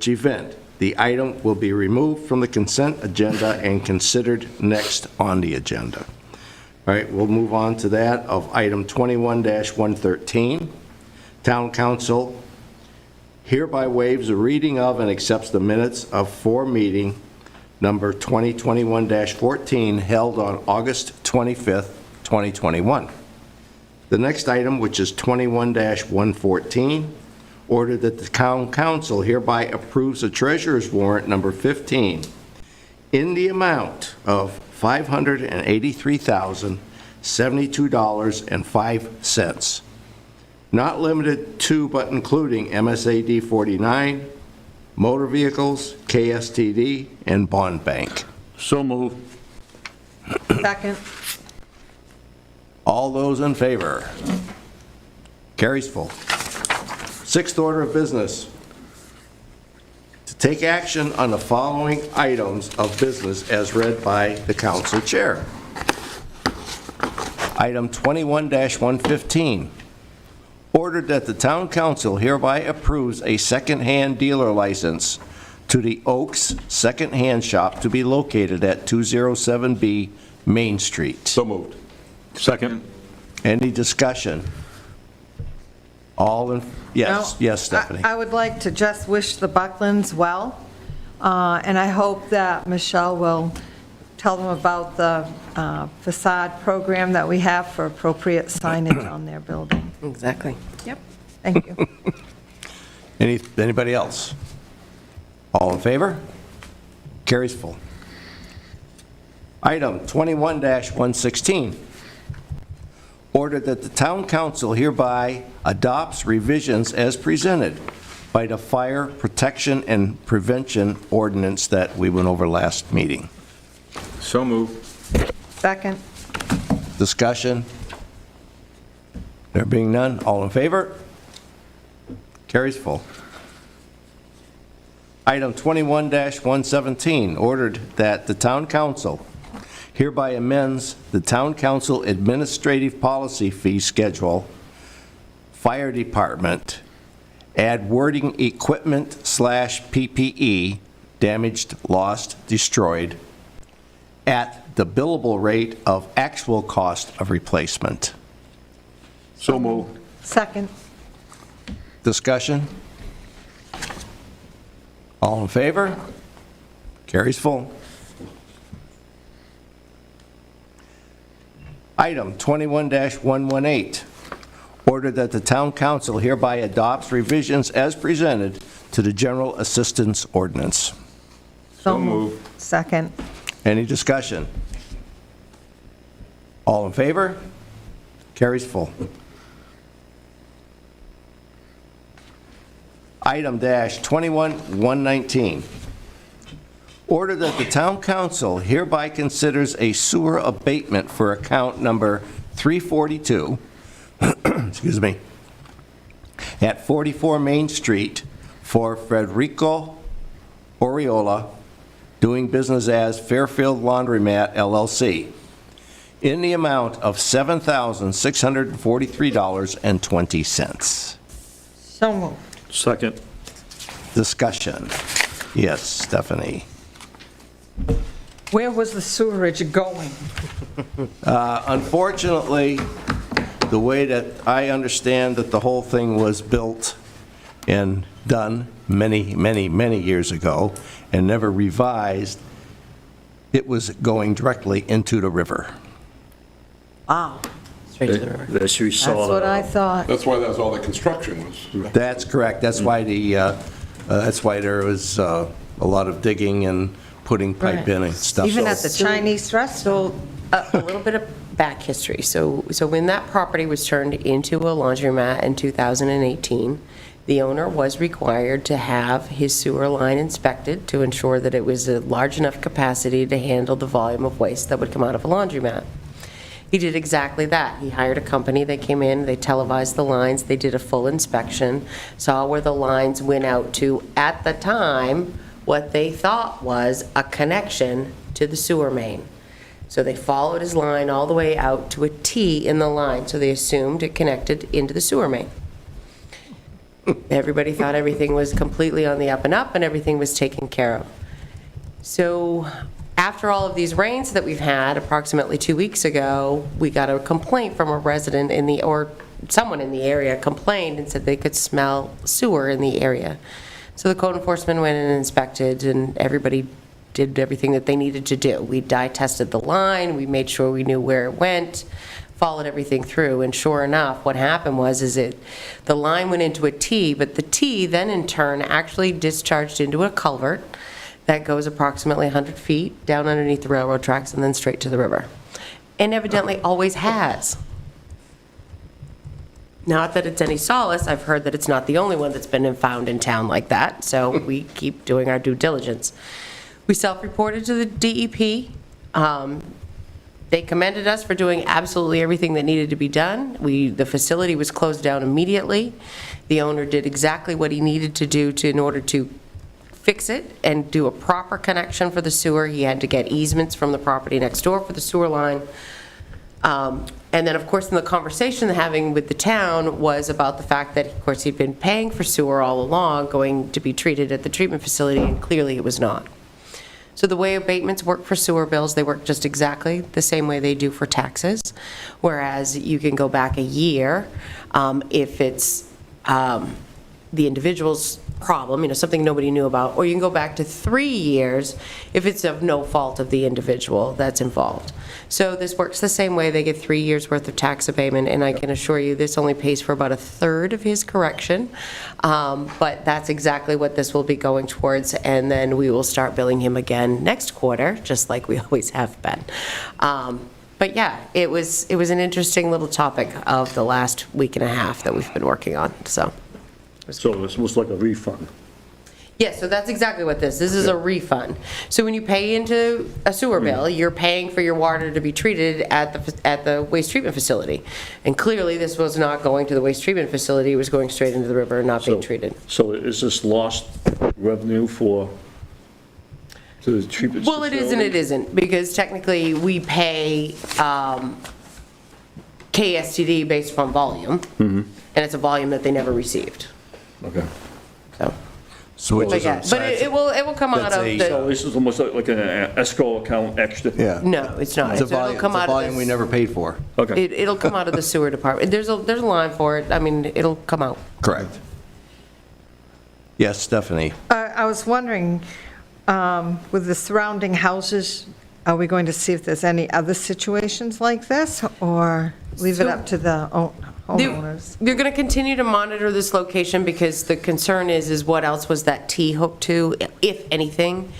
event, the item will be removed from the consent agenda and considered next on the agenda. All right, we'll move on to that of item 21-113. Town Council hereby waives a reading of and accepts the minutes of meeting number 2021-14 held on August 25th, 2021. The next item, which is 21-114, ordered that the Town Council hereby approves the Treasurer's Warrant number 15 in the amount of $583,072.05, not limited to but including MSAD 49, motor vehicles, KSTD, and bond bank. So moved. Second. All those in favor? Carries full. Sixth order of business. To take action on the following items of business as read by the council chair. Item 21-115. Ordered that the town council hereby approves a second-hand dealer license to the Oaks Second-Hand Shop to be located at 207B Main Street. So moved. Second. Any discussion? All in, yes, No, yes, Stephanie. I would like to just wish the Bucklands well, and I hope that Michelle will tell them about the facade program that we have for appropriate signage on their building. Exactly. Yep, thank you. Anybody else? All in favor? Carries full. Item 21-116. Ordered that the town council hereby adopts revisions as presented by the Fire Protection and Prevention Ordinance that we went over last meeting. So moved. Second. Discussion? There being none, all in favor? Carries full. Item 21-117, ordered that the town council hereby amends the town council administrative policy fee schedule, fire department, add wording equipment/PPE, damaged, lost, destroyed, at the billable rate of actual cost of replacement. So moved. Second. Discussion? All in favor? Carries full. Item 21-118, ordered that the town council hereby adopts revisions as presented to the general assistance ordinance. So moved. Second. Any discussion? All in favor? Carries full. Item -21-119. Order that the town council hereby considers a sewer abatement for account number 342, excuse me, at 44 Main Street for Federico Oriola, doing business as Fairfield Laundromat LLC, in the amount of $7,643.20. So moved. Second. Discussion. Yes, Stephanie. Where was the sewerage going? Unfortunately, the way that I understand that the whole thing was built and done many, many, many years ago and never revised, it was going directly into the river. Wow, Straight to the river. That's you saw. that's what I thought. That's why that's all the construction was. That's correct. That's why that's why there was a lot of digging and putting pipe in and stuff. Even at So- the Chinese restaurant. A little bit of back history. So when that property was turned into a laundromat in 2018, the owner was required to have his sewer line inspected to ensure that it was a large enough capacity to handle the volume of waste that would come out of a laundromat. He did exactly that. He hired a company, they came in, they televised the lines, they did a full inspection, saw where the lines went out to, at the time, what they thought was a connection to the sewer main. So they followed his line all the way out to a T in the line, so they assumed it connected into the sewer main. Everybody thought everything was completely on the up and up and everything was taken care of. So After all of these rains that we've had, approximately 2 weeks ago, we got a complaint from a resident or someone in the area complained and said they could smell sewer in the area. So the code enforcement went and inspected, and everybody did everything that they needed to do. We dye tested the line, we made sure we knew where it went, followed everything through, and sure enough, what happened was the line went into a T, but the T then in turn actually discharged into a culvert that goes approximately 100 feet down underneath the railroad tracks and then straight to the river. And evidently always has. Not that it's any solace, I've heard that it's not the only one that's been found in town like that, so we keep doing our due diligence. We self-reported to the DEP. They commended us for doing absolutely everything that needed to be done. The facility was closed down immediately. The owner did exactly what he needed to do in order to fix it and do a proper connection for the sewer. He had to get easements from the property next door for the sewer line. And then, of course, in the conversation having with the town was about the fact that, of course, he'd been paying for sewer all along, going to be treated at the treatment facility, and clearly it was not. So the way abatements work for sewer bills, they work just exactly the same way they do for taxes, whereas you can go back a year if it's the individual's problem, something nobody knew about, or you can go back to 3 years if it's of no fault of the individual that's involved. So this works the same way. They get 3 years worth of tax abatement, and I can assure you this only pays for about a third of his correction, but that's exactly what this will be going towards, and then we will start billing him again next quarter, just like we always have been. But yeah, it was an interesting little topic of the last week and a half that we've been working on, so. So this was like a refund. Yes, so that's exactly what this is a refund. So when you pay into a sewer bill, you're paying for your water to be treated at the waste treatment facility. And clearly, this was not going to the waste treatment facility, it was going straight into the river and not being treated. So is this lost revenue to the treatment facility? Well, it is and it isn't, because technically, we pay KSTD based upon volume, and it's a volume that they never received. Okay. So it But it will come out of So the, this is almost like an escrow account extra? Yeah. no, it's not. It's a So it'll volume, come it's a out of volume we this- never paid for. Okay. It'll come out of the sewer department. There's a line for it. I mean, it'll come out. Correct. Yes, Stephanie? I was wondering, with the surrounding houses, are we going to see if there's any other situations like this, or leave it up to the homeowners? They're going to continue to monitor this location because the concern is what else was that T hooked to, if anything.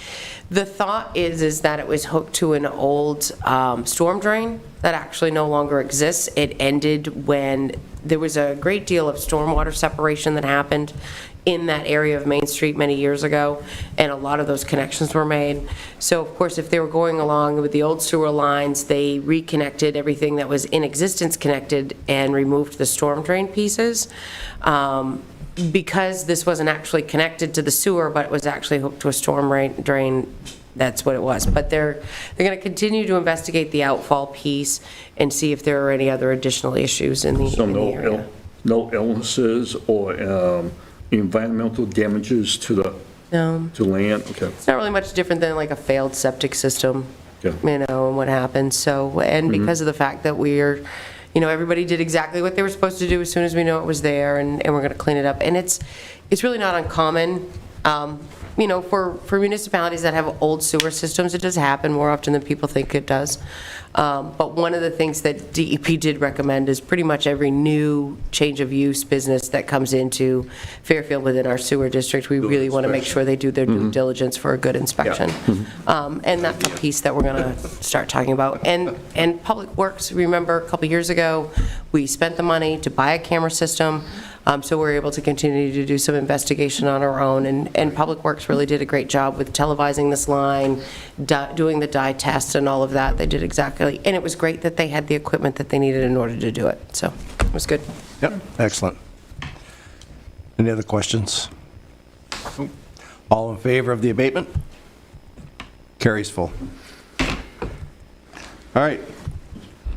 The thought is that it was hooked to an old storm drain that actually no longer exists. It ended when there was a great deal of stormwater separation that happened in that area of Main Street many years ago, and a lot of those connections were made. So, of course, if they were going along with the old sewer lines, they reconnected everything that was in existence connected and removed the storm drain pieces. Because this wasn't actually connected to the sewer, but it was actually hooked to a storm drain, that's what it was. But they're going to continue to investigate the outfall piece and see if there are any other additional issues in the So area. no illnesses or environmental damages to land? Okay. It's not really much different than like a failed septic system, Okay. and what happened. So, and because of the fact that we're, everybody did exactly what they were supposed to do as soon as we know it was there, and we're going to clean it up. And it's really not uncommon, for municipalities that have old sewer systems, it does happen more often than people think it does. But one of the things that DEP did recommend is pretty much every new change of use business that comes into Fairfield within our sewer district, we really want to make sure they do their due diligence for a good inspection. And that's a piece that we're going to start talking about. And Public Works, remember a couple years ago, we spent the money to buy a camera system, so we're able to continue to do some investigation on our own. And Public Works really did a great job with televising this line, doing the dye test and all of that. They did exactly, and it was great that they had the equipment that they needed in order to do it. So it was good. Yep, excellent. Any other questions? All in favor of the abatement? Carries full. All right.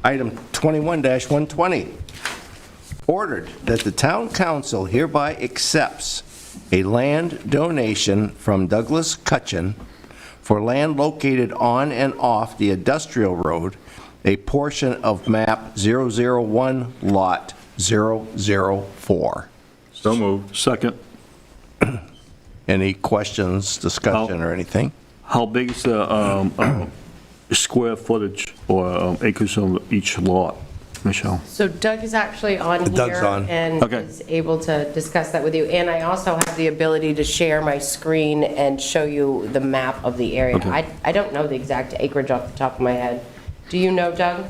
Item 21-120. Ordered that the town council hereby accepts a land donation from Douglas Cutchin for land located on and off the industrial road, a portion of map 001, lot 004. So moved. Second. Any questions, discussion, or anything? How big is the square footage or acres of each lot, Michelle? So Doug is actually on here. Doug's on. And Okay. is able to discuss that with you. And I also have the ability to share my screen and show you the map of the area. Okay. I don't know the exact acreage off the top of my head. Do you know, Doug?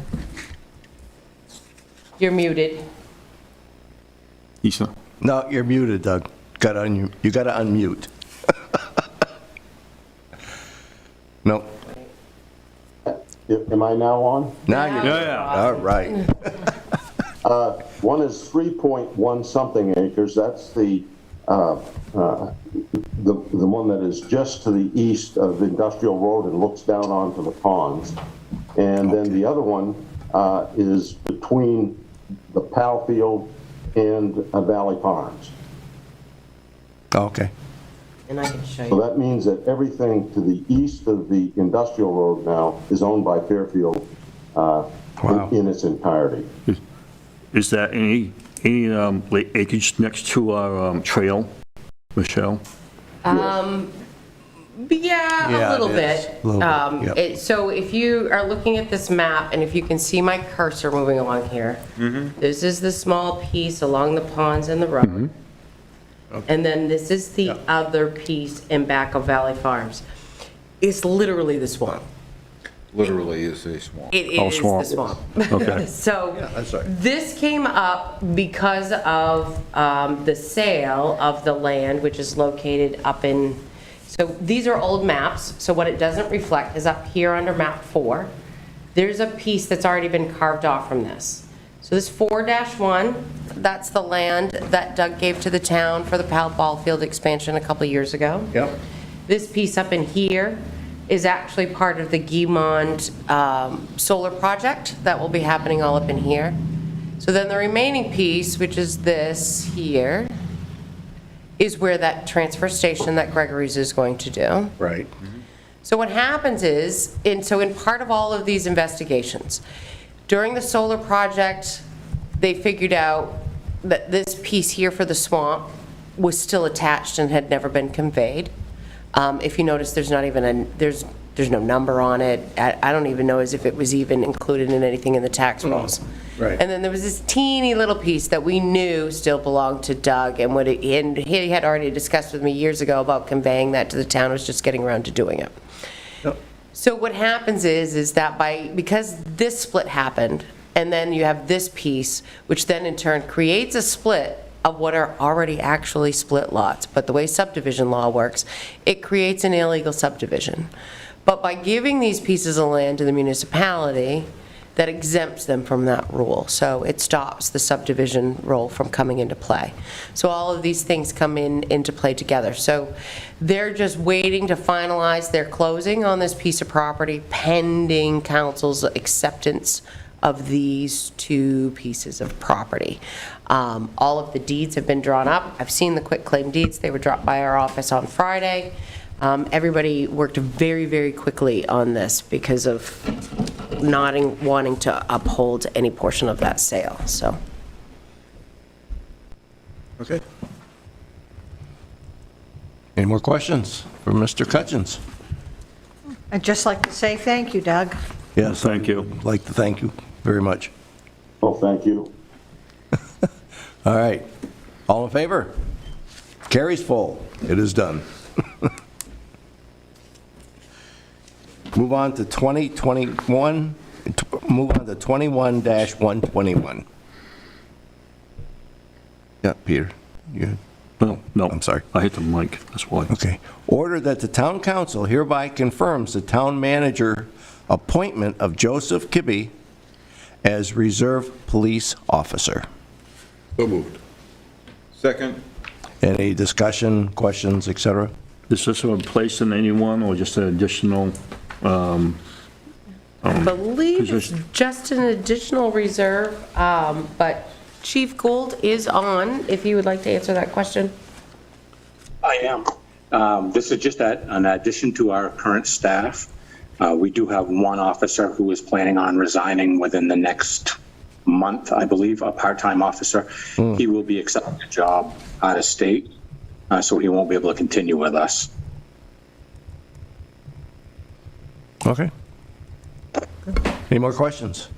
You're muted. He's not. No, you're muted, Doug. You gotta unmute. No. Am I now on? Now you're. Yeah. All right. One is 3.1 something acres. That's the one that is just to the east of Industrial Road and looks down onto the ponds. And then the other one is between the Fairfield and Valley Farms. Okay. And I can show So you. that means that everything to the east of the Industrial Road now is owned by Fairfield in its entirety. Is that any acreage next to our trail, Michelle? Yeah, Yeah, a little it is. bit. A little bit, yep. So if you are looking at this map, and if you can see my cursor moving along here, this is the small piece along the ponds and the road. And then this is the other piece in back of Valley Farms. It's literally the swamp. Literally is a swamp. It Oh, is the swamp. swamp. Okay. So that's right. this came up because of the sale of the land, which is located up in, so these are old maps. So what it doesn't reflect is up here under map 4. There's a piece that's already been carved off from this. So this 4-1, that's the land that Doug gave to the town for the ball field expansion a couple of years ago. Yep. This piece up in here is actually part of the Guimond solar project that will be happening all up in here. So then the remaining piece, which is this here, is where that transfer station that Gregory's is going to do. Right. So what happens is, in part of all of these investigations, during the solar project, they figured out that this piece here for the swamp was still attached and had never been conveyed. If you notice, there's not even there's no number on it. I don't even know as if it was even included in anything in the tax rolls. Right. And then there was this teeny little piece that we knew still belonged to Doug, and he had already discussed with me years ago about conveying that to the town, was just getting around to doing it. Yep. So what happens is that because this split happened, and then you have this piece, which then in turn creates a split of what are already actually split lots. But the way subdivision law works, it creates an illegal subdivision. But by giving these pieces of land to the municipality, that exempts them from that rule. So it stops the subdivision rule from coming into play. So all of these things come into play together. So they're just waiting to finalize their closing on this piece of property pending council's acceptance of these two pieces of property. All of the deeds have been drawn up. I've seen the quitclaim deeds. They were dropped by our office on Friday. Everybody worked very, very quickly on this because of wanting to uphold any portion of that sale, so. Okay. Any more questions for Mr. Cutchins? I'd just like to say thank you, Doug. Yes, Thank you. I'd like to thank you very much. Well, thank you. All right. All in favor? Carries full. It is done. Move on to 21, move on to 21-121. Yeah, Peter, you, No. I'm sorry. I hit the mic, that's why. Okay. Order that the town council hereby confirms the town manager appointment of Joseph Kibbe as reserve police officer. So moved. Second. Any discussion, questions, et cetera? Is this replacing anyone or just an additional? I believe it's position. just an additional reserve, but Chief Gould is on, if you would like to answer that question. I am. This is just an addition to our current staff. We do have one officer who is planning on resigning within the next month, I believe, a part-time officer. He will be accepting a job out of state, so he won't be able to continue with us. Okay. Any more questions?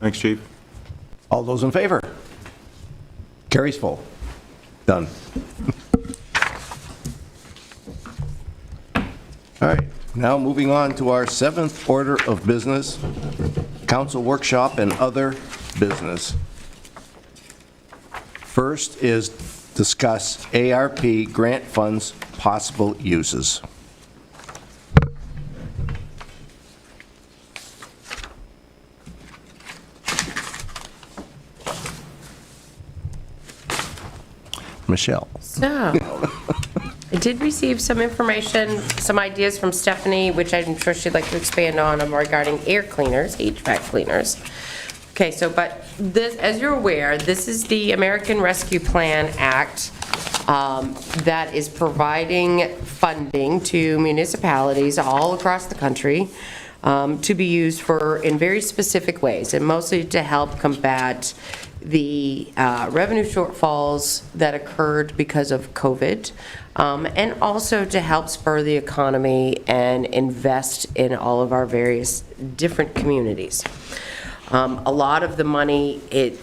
Thanks, Chief. All those in favor? Carries full. Done. All right, now moving on to our 7th order of business, council workshop and other business. First is discuss ARP grant funds possible uses. Michelle. So, I did receive some information, some ideas from Stephanie, which I'm sure she'd like to expand on regarding air cleaners, HVAC cleaners. Okay, so, but this, as you're aware, this is the American Rescue Plan Act that is providing funding to municipalities all across the country to be used in very specific ways, and mostly to help combat the revenue shortfalls that occurred because of COVID, and also to help spur the economy and invest in all of our various different communities. A lot of the money, it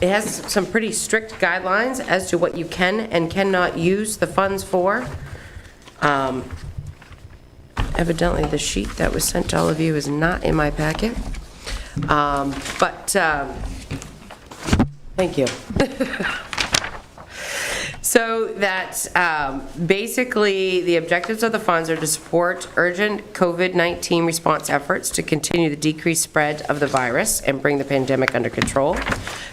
has some pretty strict guidelines as to what you can and cannot use the funds for. Evidently, the sheet that was sent to all of you is not in my packet, thank you. So that basically the objectives of the funds are to support urgent COVID-19 response efforts to continue the decreased spread of the virus and bring the pandemic under control,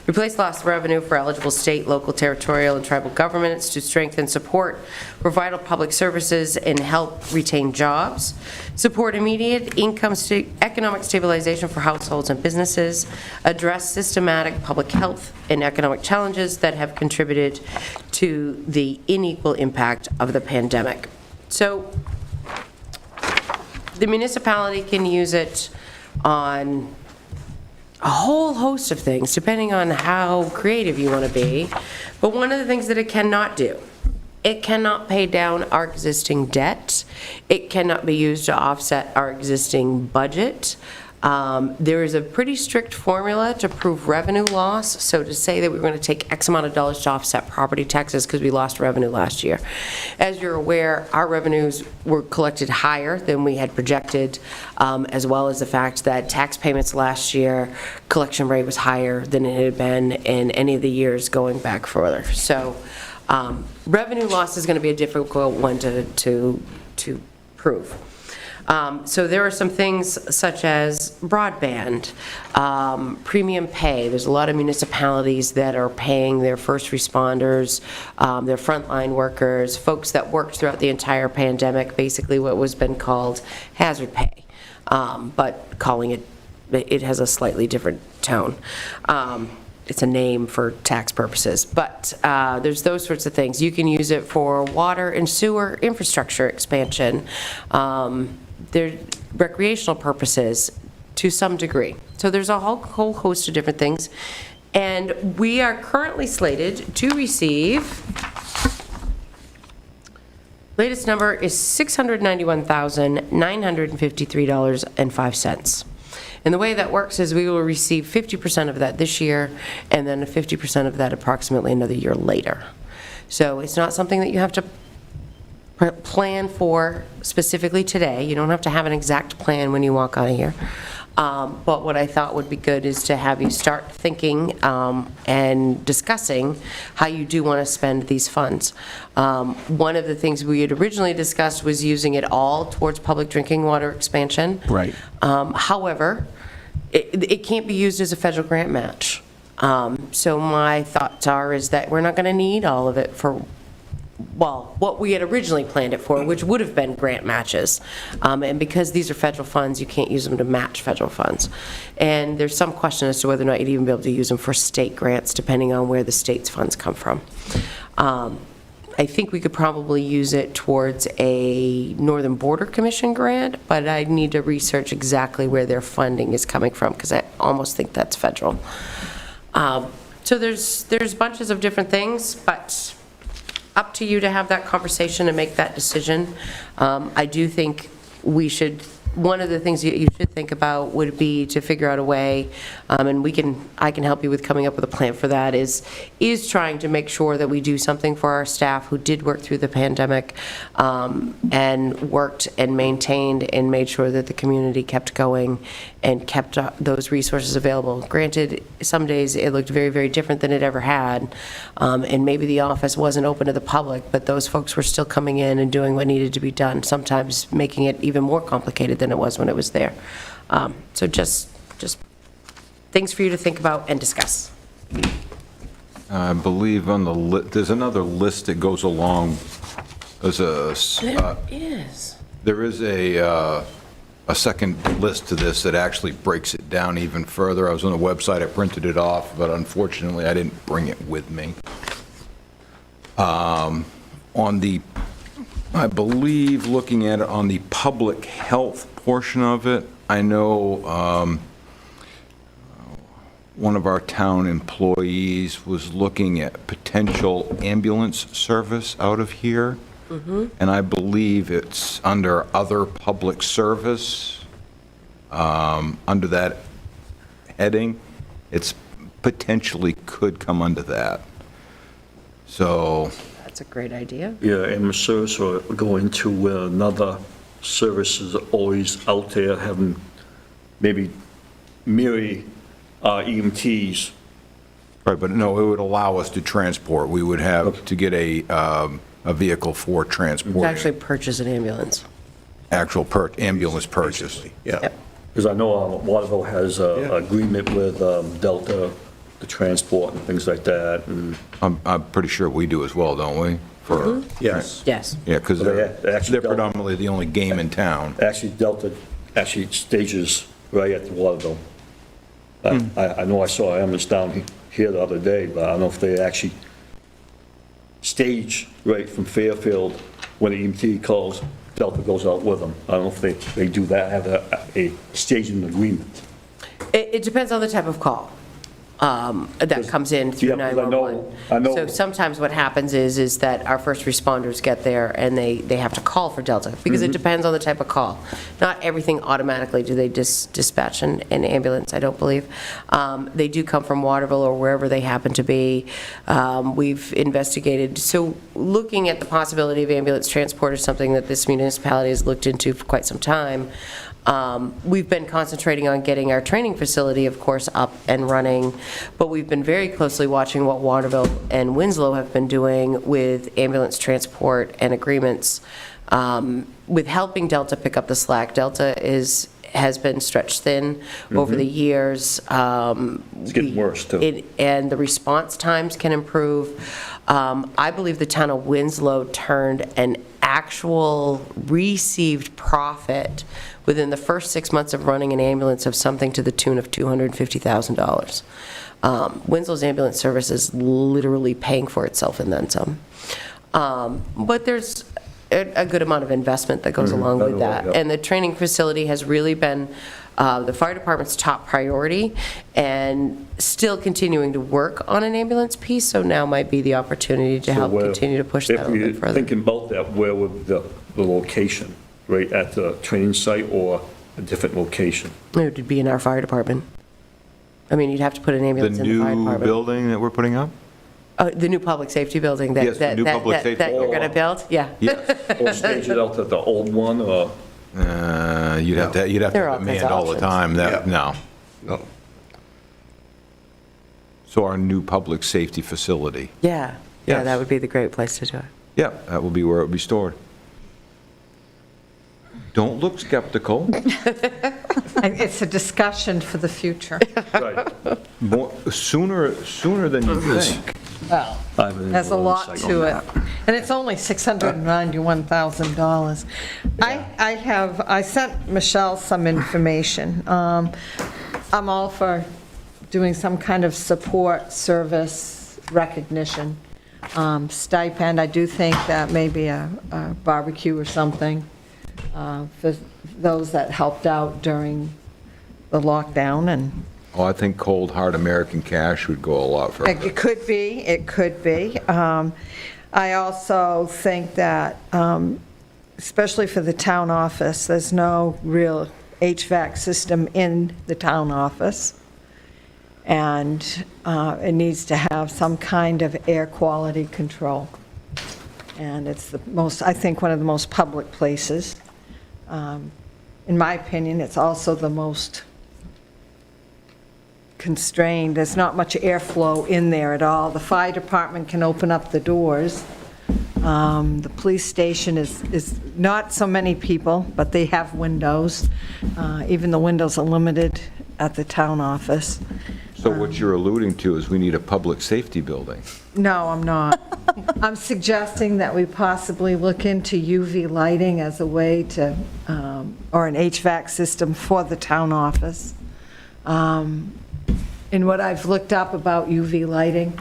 replace lost revenue for eligible state, local, territorial, and tribal governments to strengthen support for vital public services and help retain jobs, support immediate economic stabilization for households and businesses, address systematic public health and economic challenges that have contributed to the unequal impact of the pandemic. So the municipality can use it on a whole host of things, depending on how creative you want to be. But one of the things that it cannot do, it cannot pay down our existing debt. It cannot be used to offset our existing budget. There is a pretty strict formula to prove revenue loss. So to say that we're going to take X amount of dollars to offset property taxes because we lost revenue last year. As you're aware, our revenues were collected higher than we had projected, as well as the fact that tax payments last year, collection rate was higher than it had been in any of the years going back further. So revenue loss is going to be a difficult one to prove. So there are some things such as broadband, premium pay. There's a lot of municipalities that are paying their first responders, their frontline workers, folks that worked throughout the entire pandemic, basically what was been called hazard pay, but calling it has a slightly different tone. It's a name for tax purposes, but there's those sorts of things. You can use it for water and sewer infrastructure expansion. They're recreational purposes to some degree. So there's a whole host of different things. And we are currently slated to receive, latest number is $691,953.05. And the way that works is we will receive 50% of that this year, and then 50% of that approximately another year later. So it's not something that you have to plan for specifically today. You don't have to have an exact plan when you walk out of here. But what I thought would be good is to have you start thinking and discussing how you do want to spend these funds. One of the things we had originally discussed was using it all towards public drinking water expansion. Right. However, it can't be used as a federal grant match. So my thoughts is that we're not going to need all of it for, well, what we had originally planned it for, which would have been grant matches. And because these are federal funds, you can't use them to match federal funds. And there's some question as to whether or not you'd even be able to use them for state grants, depending on where the state's funds come from. I think we could probably use it towards a Northern Border Commission grant, but I need to research exactly where their funding is coming from, because I almost think that's federal. So there's bunches of different things, but up to you to have that conversation and make that decision. I do think we should, one of the things you should think about would be to figure out a way, and I can help you with coming up with a plan for that, is trying to make sure that we do something for our staff who did work through the pandemic, and worked and maintained and made sure that the community kept going and kept those resources available. Granted, some days it looked very, very different than it ever had, and maybe the office wasn't open to the public, but those folks were still coming in and doing what needed to be done, sometimes making it even more complicated than it was when it was there. So just things for you to think about and discuss. I believe on the there's another list that goes along. There's there is a second list to this that actually breaks it down even further. I was on the website, I printed it off, but unfortunately I didn't bring it with me. On the, I believe, looking at it on the public health portion of it, I know one of our town employees was looking at potential ambulance service out of here. And I believe it's under other public service, under that heading. It's potentially could come under that. So. That's a great idea. Yeah, ambulance service or go into where another service is always out there, having maybe myriad EMTs. Right, but no, it would allow us to transport. We would have to get a vehicle for transport. To actually purchase an ambulance. Actual ambulance purchase. Yeah. Because I know Waterville has an agreement with Delta, the transport and things like that. And I'm pretty sure we do as well, don't we? For Yes. Yes. Yeah, because They actually they're predominantly the only game in town. actually, Delta actually stages right at the Waterville. I know I saw an ambulance down here the other day, but I don't know if they actually stage right from Fairfield when the EMT calls, Delta goes out with them. I don't know if they do that, have a staging agreement. It depends on the type of call that comes in through Yeah, 'cause 911. I know. So sometimes what happens is that our first responders get there and they have to call for Delta, because it depends on the type of call. Not everything automatically do they dispatch an ambulance, I don't believe. They do come from Waterville or wherever they happen to be. We've investigated, so looking at the possibility of ambulance transport is something that this municipality has looked into for quite some time. We've been concentrating on getting our training facility, of course, up and running, but we've been very closely watching what Waterville and Winslow have been doing with ambulance transport and agreements, with helping Delta pick up the slack. Delta has been stretched thin over the years. It's getting worse, too. And the response times can improve. I believe the town of Winslow turned an actual received profit within the first 6 months of running an ambulance of something to the tune of $250,000. Winslow's ambulance service is literally paying for itself and then some. But there's a good amount of investment that goes along with that. And the training facility has really been the fire department's top priority, and still continuing to work on an ambulance piece, so now might be the opportunity to help continue to push that a little bit If further. you're thinking about that, where would the location, right at the training site or a different location? It would be in our fire department. I mean, you'd have to put an The ambulance in the fire new department. building that we're putting up? The new public safety building Yes, the new public safety that you're going to build? Yeah. Yes. Or stage it out at the old one, or? You'd have to There are all have it kinds manned of all the options. time. No. No. So our new public safety facility. Yeah, Yes. that would be the great place to do it. Yeah, that will be where it will be stored. Don't look skeptical. It's a discussion for the future. Right. Sooner than you think. Well, there's a lot to it, and it's only $691,000. I sent Michelle some information. I'm all for doing some kind of support service recognition stipend. I do think that maybe a barbecue or something for those that helped out during the lockdown, and Oh, I think cold, hard American cash would go a lot further. it could be, it could be. I also think that, especially for the town office, there's no real HVAC system in the town office, and it needs to have some kind of air quality control. And it's the most, I think, one of the most public places. In my opinion, it's also the most constrained. There's not much airflow in there at all. The fire department can open up the doors. The police station is not so many people, but they have windows. Even the windows are limited at the town office. So what you're alluding to is we need a public safety building. No, I'm not. I'm suggesting that we possibly look into UV lighting as a way to, or an HVAC system for the town office. In what I've looked up about UV lighting,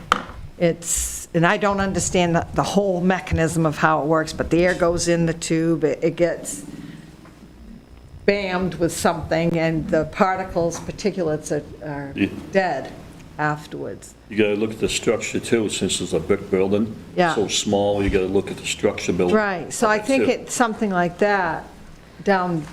and I don't understand the whole mechanism of how it works, but the air goes in the tube, it gets bammed with something, and the particles, particulates are dead afterwards. You gotta look at the structure too, since it's a brick building. Yeah. So small, you gotta look at the structure building. Right, so I think it's something like that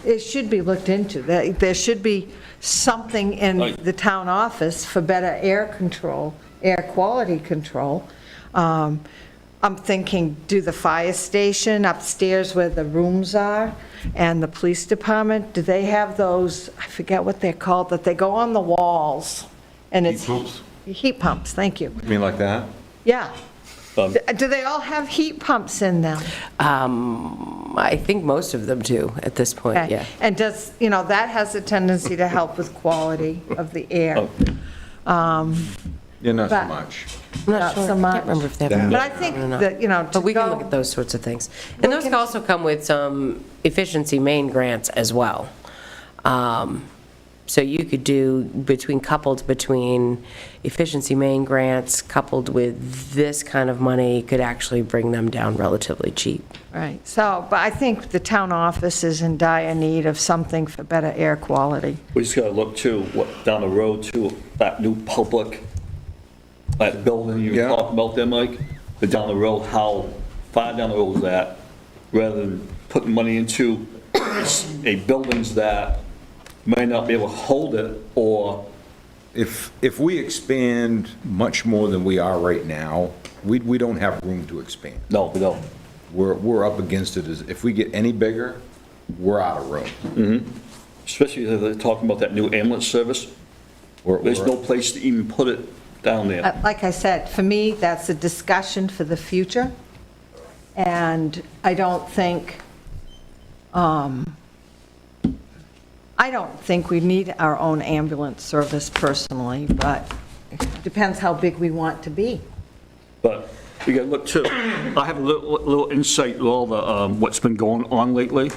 it should be looked into. There should be something in Right. the town office for better air control, air quality control. I'm thinking, do the fire station upstairs where the rooms are, and the police department, do they have those, I forget what they're called, that they go on the walls? And it's pumps? Heat pumps, thank you. You mean like that? Yeah. Um, Do they all have heat pumps in them? I think most of them do at this point, Okay. yeah. And does, that has a tendency to help with quality of the air. Yeah, not so But- much. I'm not Not sure, so I much. can't remember if they have. Damn. But I think that, to But we can look go, at those sorts of things. And those Look can also come with some efficiency main grants as well. So you could do coupled between efficiency main grants coupled with this kind of money could actually bring them down relatively cheap. right, so, but I think the town office is in dire need of something for better air quality. We just gotta look too, down the road too, that new public, that building you were Yeah. talking about there, Mike, but down the road, how far down the road is that? Rather than putting money into a buildings that may not be able to hold it, or, If we expand much more than we are right now, we don't have room to expand. no, we don't. We're up against it. If we get any bigger, we're out of room. Especially if they're talking about that new ambulance service. There's no place to even put it down there. Like I said, for me, that's a discussion for the future, and I don't think we need our own ambulance service personally, but it depends how big we want to be. But you gotta look too, I have a little insight with all the, what's been going on lately.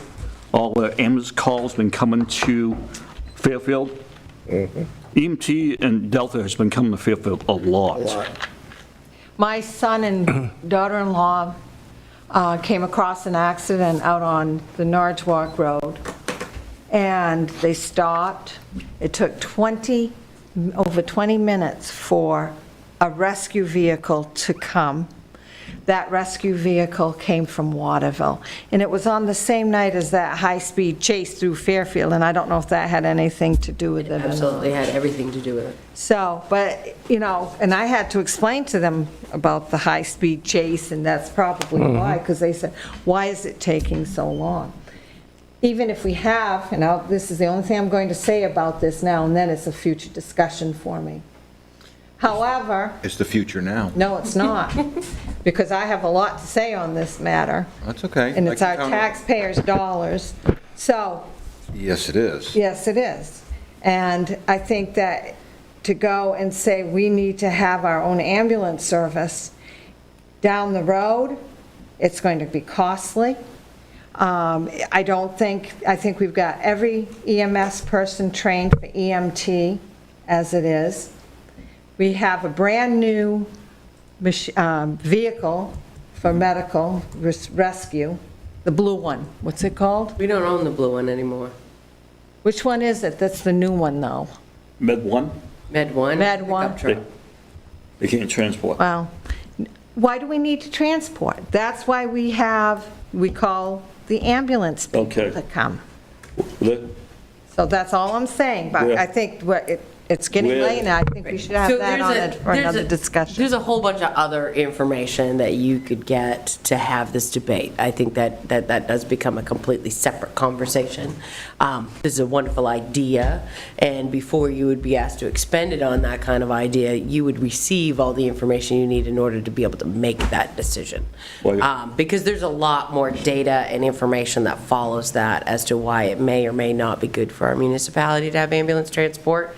All the ambulance calls been coming to Fairfield. EMT and Delta has been coming to Fairfield a lot. My son and daughter-in-law came across an accident out on the Norwalk Road, and they stopped. It took over 20 minutes for a rescue vehicle to come. That rescue vehicle came from Waterville, and it was on the same night as that high-speed chase through Fairfield, and I don't know if that had anything to do with it or not. Absolutely had everything to do with it. So, but, and I had to explain to them about the high-speed chase, and that's probably why, because they said, why is it taking so long? Even if we have, and this is the only thing I'm going to say about this now, and then it's a future discussion for me. However, It's the future now. no, it's not, because I have a lot to say on this matter, That's okay. and I it's can our count on it. taxpayers' dollars. So, Yes, it is. yes, it is. And I think that to go and say we need to have our own ambulance service down the road, it's going to be costly. I think we've got every EMS person trained for EMT as it is. We have a brand-new vehicle for medical rescue, the blue one, what's it called? We don't own the blue one anymore. Which one is it? That's the new one, though. Med 1, Med 1? Med 1. Pickup truck. they can't transport. Well, why do we need to transport? That's why we call the ambulance people Okay. to come. The- So that's all I'm saying, but Where- I think it's getting Where- late now. I think we should have So that on it for another discussion. There's a whole bunch of other information that you could get to have this debate. I think that does become a completely separate conversation. This is a wonderful idea, and before you would be asked to expend it on that kind of idea, you would receive all the information you need in order to be able to make that decision. Well, Because there's a lot more data and information that follows that as to why it may or may not be good for our municipality to have ambulance transport.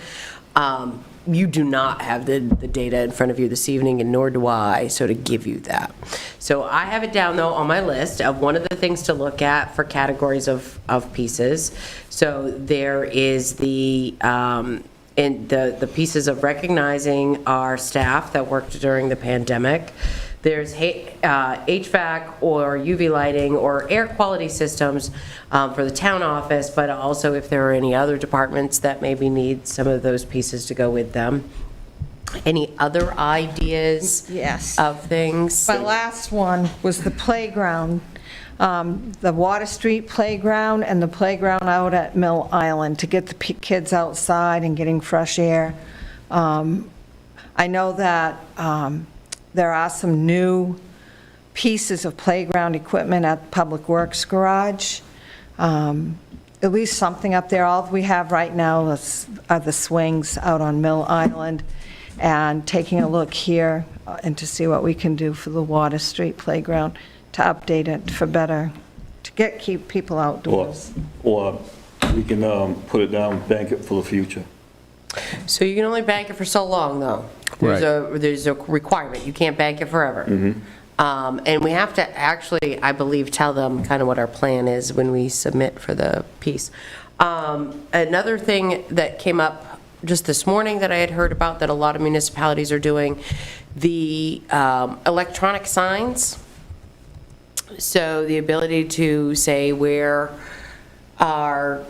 You do not have the data in front of you this evening, and nor do I, so to give you that. So I have it down, though, on my list of one of the things to look at for categories of pieces. So there is the pieces of recognizing our staff that worked during the pandemic. There's HVAC or UV lighting or air quality systems for the town office, but also if there are any other departments that maybe need some of those pieces to go with them. Any other ideas? Yes. Of things? My last one was the playground, the Water Street playground and the playground out at Mill Island to get the kids outside and getting fresh air. I know that there are some new pieces of playground equipment at Public Works Garage. At least something up there. All we have right now are the swings out on Mill Island, and taking a look here and to see what we can do for the Water Street playground to update it for better, to keep people outdoors. Or we can put it down, bank it for the future. So you can only bank it for so long, though. There's a requirement. You can't bank it forever. And we have to actually, I believe, tell them kind of what our plan is when we submit for the piece. Another thing that came up just this morning that I had heard about that a lot of municipalities are doing, the electronic signs. So the ability to say where our,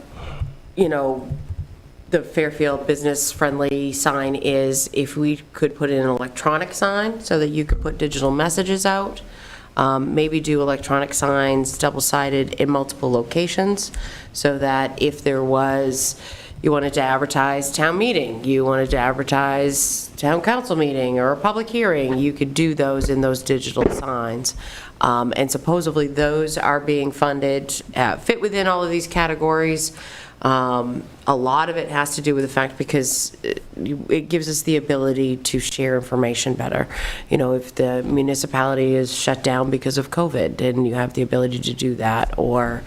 the Fairfield business-friendly sign is, if we could put in an electronic sign so that you could put digital messages out, maybe do electronic signs double-sided in multiple locations, so that if there was, you wanted to advertise town meeting, you wanted to advertise town council meeting or a public hearing, you could do those in those digital signs. And supposedly those are being funded, fit within all of these categories. A lot of it has to do with the fact because it gives us the ability to share information better. If the municipality is shut down because of COVID, and you have the ability to do that, or,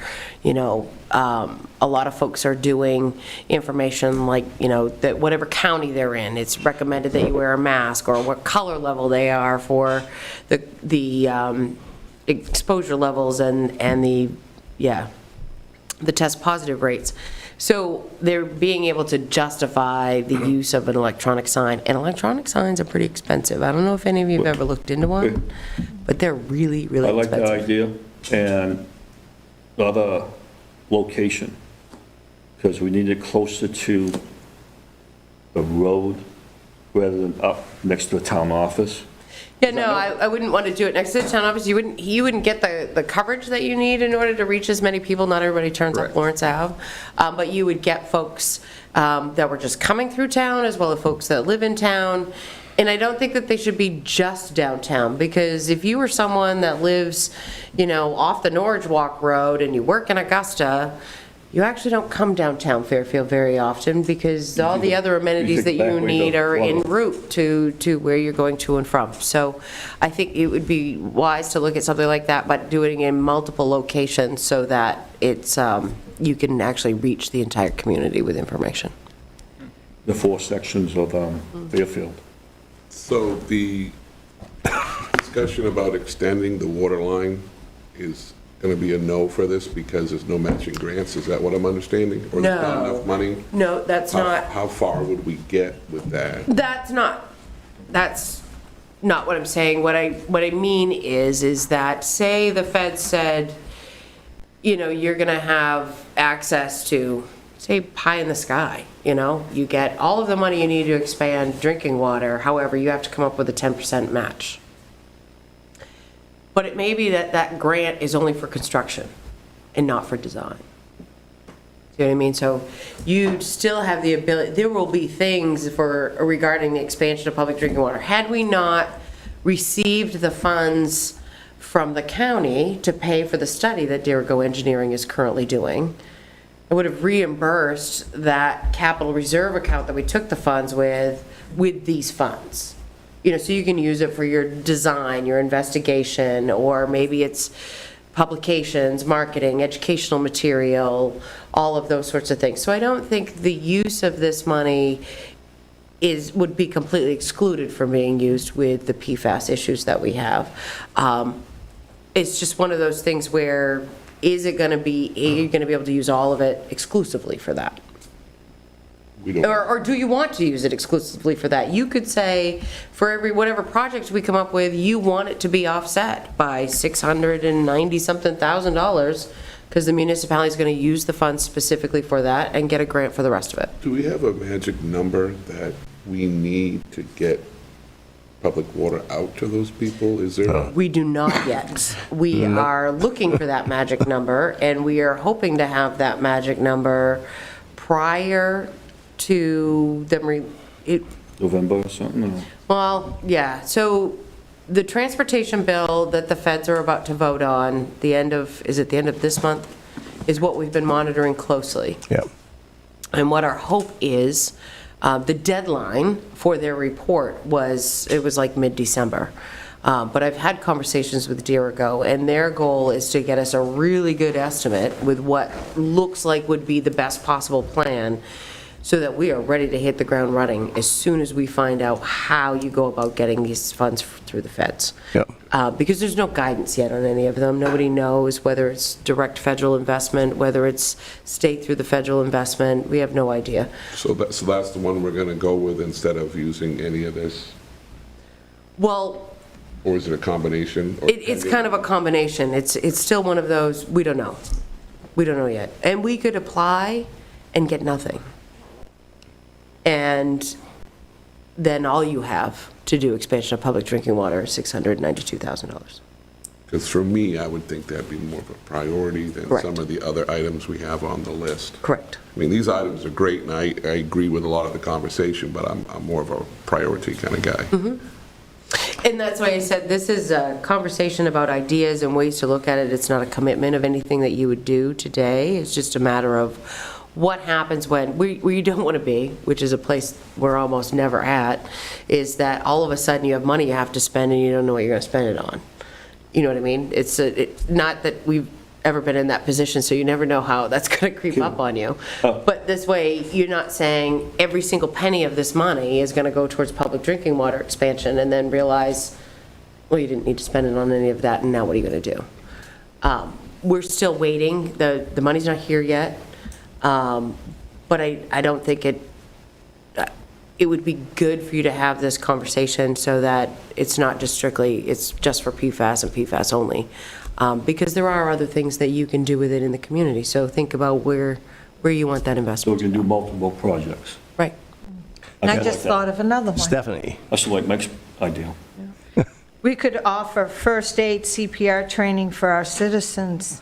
a lot of folks are doing information like, that whatever county they're in, it's recommended that you wear a mask, or what color level they are for the exposure levels and the test positive rates. So they're being able to justify the use of an electronic sign, and electronic signs are pretty expensive. I don't know if any of you have ever looked into one, but they're really, really I like expensive. the idea, and the other location, because we need it closer to the road rather than up next to a town office. Yeah, no, I wouldn't want to do it next to the town office. You wouldn't get the coverage that you need in order to reach as many people. Not everybody turns up Lawrence Ave. But you would get folks that were just coming through town, as well as folks that live in town. And I don't think that they should be just downtown, because if you were someone that lives, off the Norwich Walk Road and you work in Augusta, you actually don't come downtown Fairfield very often, because all the other amenities that you need are en route to where you're going to and from. So I think it would be wise to look at something like that, but doing it in multiple locations so that it's you can actually reach the entire community with information. The 4 sections of Fairfield. So the discussion about extending the water line is going to be a no for this because there's no matching grants? Is that what I'm understanding? Or there's not enough money? No, that's not. How far would we get with that? That's not. That's not what I'm saying. What I mean is that, say the Fed said, you know, you're going to have access to, say, pie in the sky, you know? You get all of the money you need to expand drinking water, however, you have to come up with a 10% match. But it may be that that grant is only for construction and not for design. See what I mean? So you still have the ability, there will be things regarding the expansion of public drinking water. Had we not received the funds from the county to pay for the study that Dirigo Engineering is currently doing, I would have reimbursed that capital reserve account that we took the funds with these funds. You know, so you can use it for your design, your investigation, or maybe it's publications, marketing, educational material, all of those sorts of things. So I don't think the use of this money would be completely excluded from being used with the PFAS issues that we have. It's just one of those things where, are you going to be able to use all of it exclusively for that? Or do you want to use it exclusively for that? You could say, for whatever project we come up with, you want it to be offset by $690-something thousand, because the municipality is going to use the funds specifically for that and get a grant for the rest of it. Do we have a magic number that we need to get public water out to those people? Is there? We do not yet. We are looking for that magic number, and we are hoping to have that magic number prior to them. November or something? Or? Well, yeah, so the transportation bill that the feds are about to vote on, is it the end of this month, is what we've been monitoring closely. Yep. And what our hope is, the deadline for their report was like mid-December. But I've had conversations with Dirigo, and their goal is to get us a really good estimate with what looks like would be the best possible plan, so that we are ready to hit the ground running as soon as we find out how you go about getting these funds through the feds. Yep. Because there's no guidance yet on any of them. Nobody knows whether it's direct federal investment, whether it's state through the federal investment. We have no idea. So that's the one we're going to go with instead of using any of this? Well, or is it a combination? It's kind of a combination. It's still one of those, we don't know. We don't know yet. And we could apply and get nothing. And then all you have to do expansion of public drinking water is $692,000. Because for me, I would think that'd be more of a priority than Correct. some of the other items we have on the list. Correct. I mean, these items are great, and I agree with a lot of the conversation, but I'm more of a priority kind of guy. Mm-hmm. And that's why I said this is a conversation about ideas and ways to look at it. It's not a commitment of anything that you would do today. It's just a matter of what happens when, where you don't want to be, which is a place we're almost never at, is that all of a sudden you have money you have to spend and you don't know what you're going to spend it on. You know what I mean? It's not that we've ever been in that position, so you never know how that's going to creep up on you. But this way, you're not saying every single penny of this money is going to go towards public drinking water expansion and then realize, well, you didn't need to spend it on any of that, and now what are you going to do? We're still waiting. The money's not here yet. But I don't think it would be good for you to have this conversation so that it's not just strictly, it's just for PFAS and PFAS only. Because there are other things that you can do with it in the community. So think about where you want that So investment. we can do multiple projects. Right. And I just thought of another one. Stephanie. That's like Mike's idea. We could offer first aid CPR training for our citizens.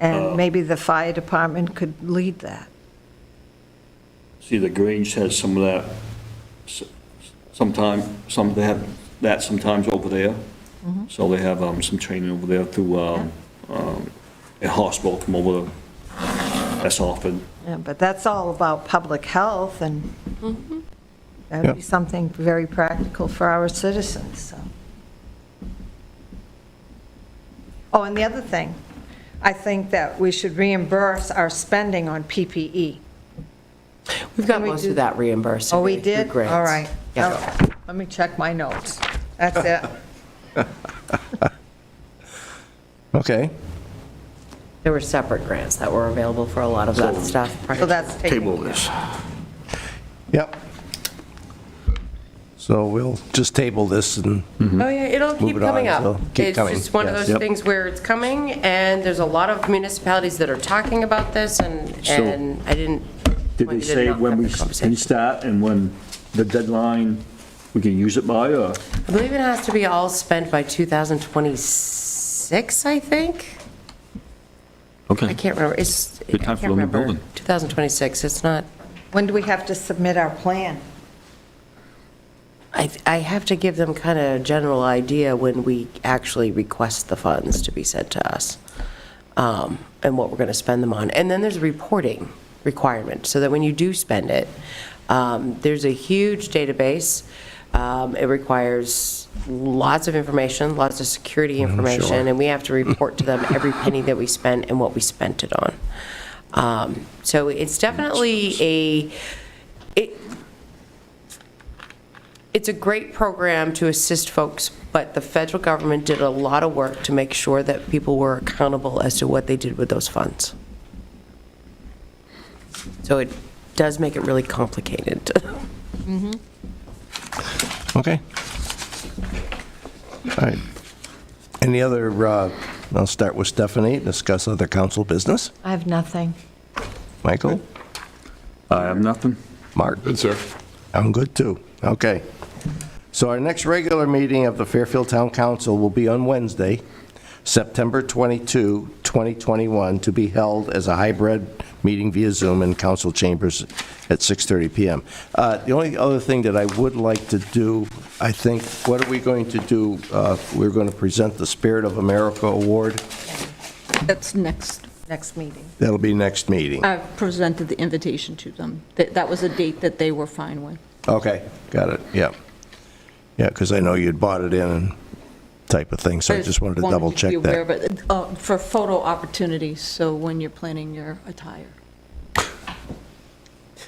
And maybe the fire department could lead that. See, the Grange has some of that, they have that sometimes over there. So they have some training over there through a hospital come over, that's often. Yeah, but that's all about public health, and that would be something very practical for our citizens, so. Oh, and the other thing, I think that we should reimburse our spending on PPE. We've got Can we most do- of that reimbursed. Oh, we through did? grants. All right. Yeah. Okay. Let me check my notes. That's it. Okay. There were separate grants that were available for a lot of that stuff. So that's taken Table care of. this. Yep. So we'll just table this and, Oh, yeah, it'll keep Move it on, coming up. so keep coming, It's just one of yes. those things where it's coming, and there's a lot of municipalities that are talking about this, and I didn't Did want they you to say not when have we the conversation. can start and when the deadline we can use it by, or? I believe it has to be all spent by 2026, I think? Okay. I can't remember, it's, I Good time can't for the new remember. building. 2026, it's not, When do we have to submit our plan? I have to give them kind of a general idea when we actually request the funds to be sent to us, and what we're going to spend them on. And then there's a reporting requirement, so that when you do spend it, there's a huge database. It requires lots of information, lots of security information, and we have to report to them every penny that we spent and what we spent it on. So it's definitely it's a great program to assist folks, but the federal government did a lot of work to make sure that people were accountable as to what they did with those funds. So it does make it really complicated. okay. All right. Any other, I'll start with Stephanie, discuss other council business. I have nothing. Michael? I have nothing. Mark? Good, sir. I'm good, too. Okay. So our next regular meeting of the Fairfield Town Council will be on Wednesday, September 22, 2021, to be held as a hybrid meeting via Zoom in council chambers at 6:30 PM. The only other thing that I would like to do, I think, what are we going to do? We're going to present the Spirit of America Award. That's next. Next meeting. That'll be next meeting. I've presented the invitation to them. That was a date that they were fine with. Okay, got it, yeah. Yeah, because I know you'd bought it in and type of thing, so I just wanted to double check you to be aware that. of it, for photo opportunities, so when you're planning your attire.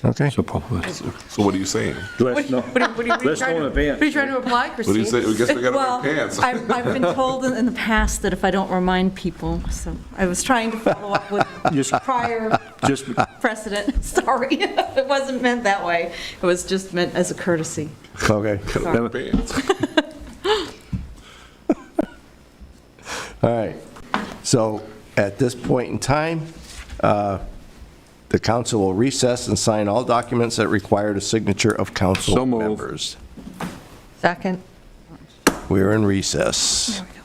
Okay. So probably. So what are you saying? Let's know. What are you Let's know in advance. What are you trying to apply, What do you Christine? say? I guess we gotta Well, wear pants. I've been told in the past that if I don't remind people, so I was trying to follow up with Just- prior Just, precedent. Sorry, it wasn't meant that way. It was just meant as a courtesy. Okay. Gotta wear pants. All right. So at this point in time, the council will recess and sign all documents that require the signature of council So moved. members. Second. We're in recess. There we go.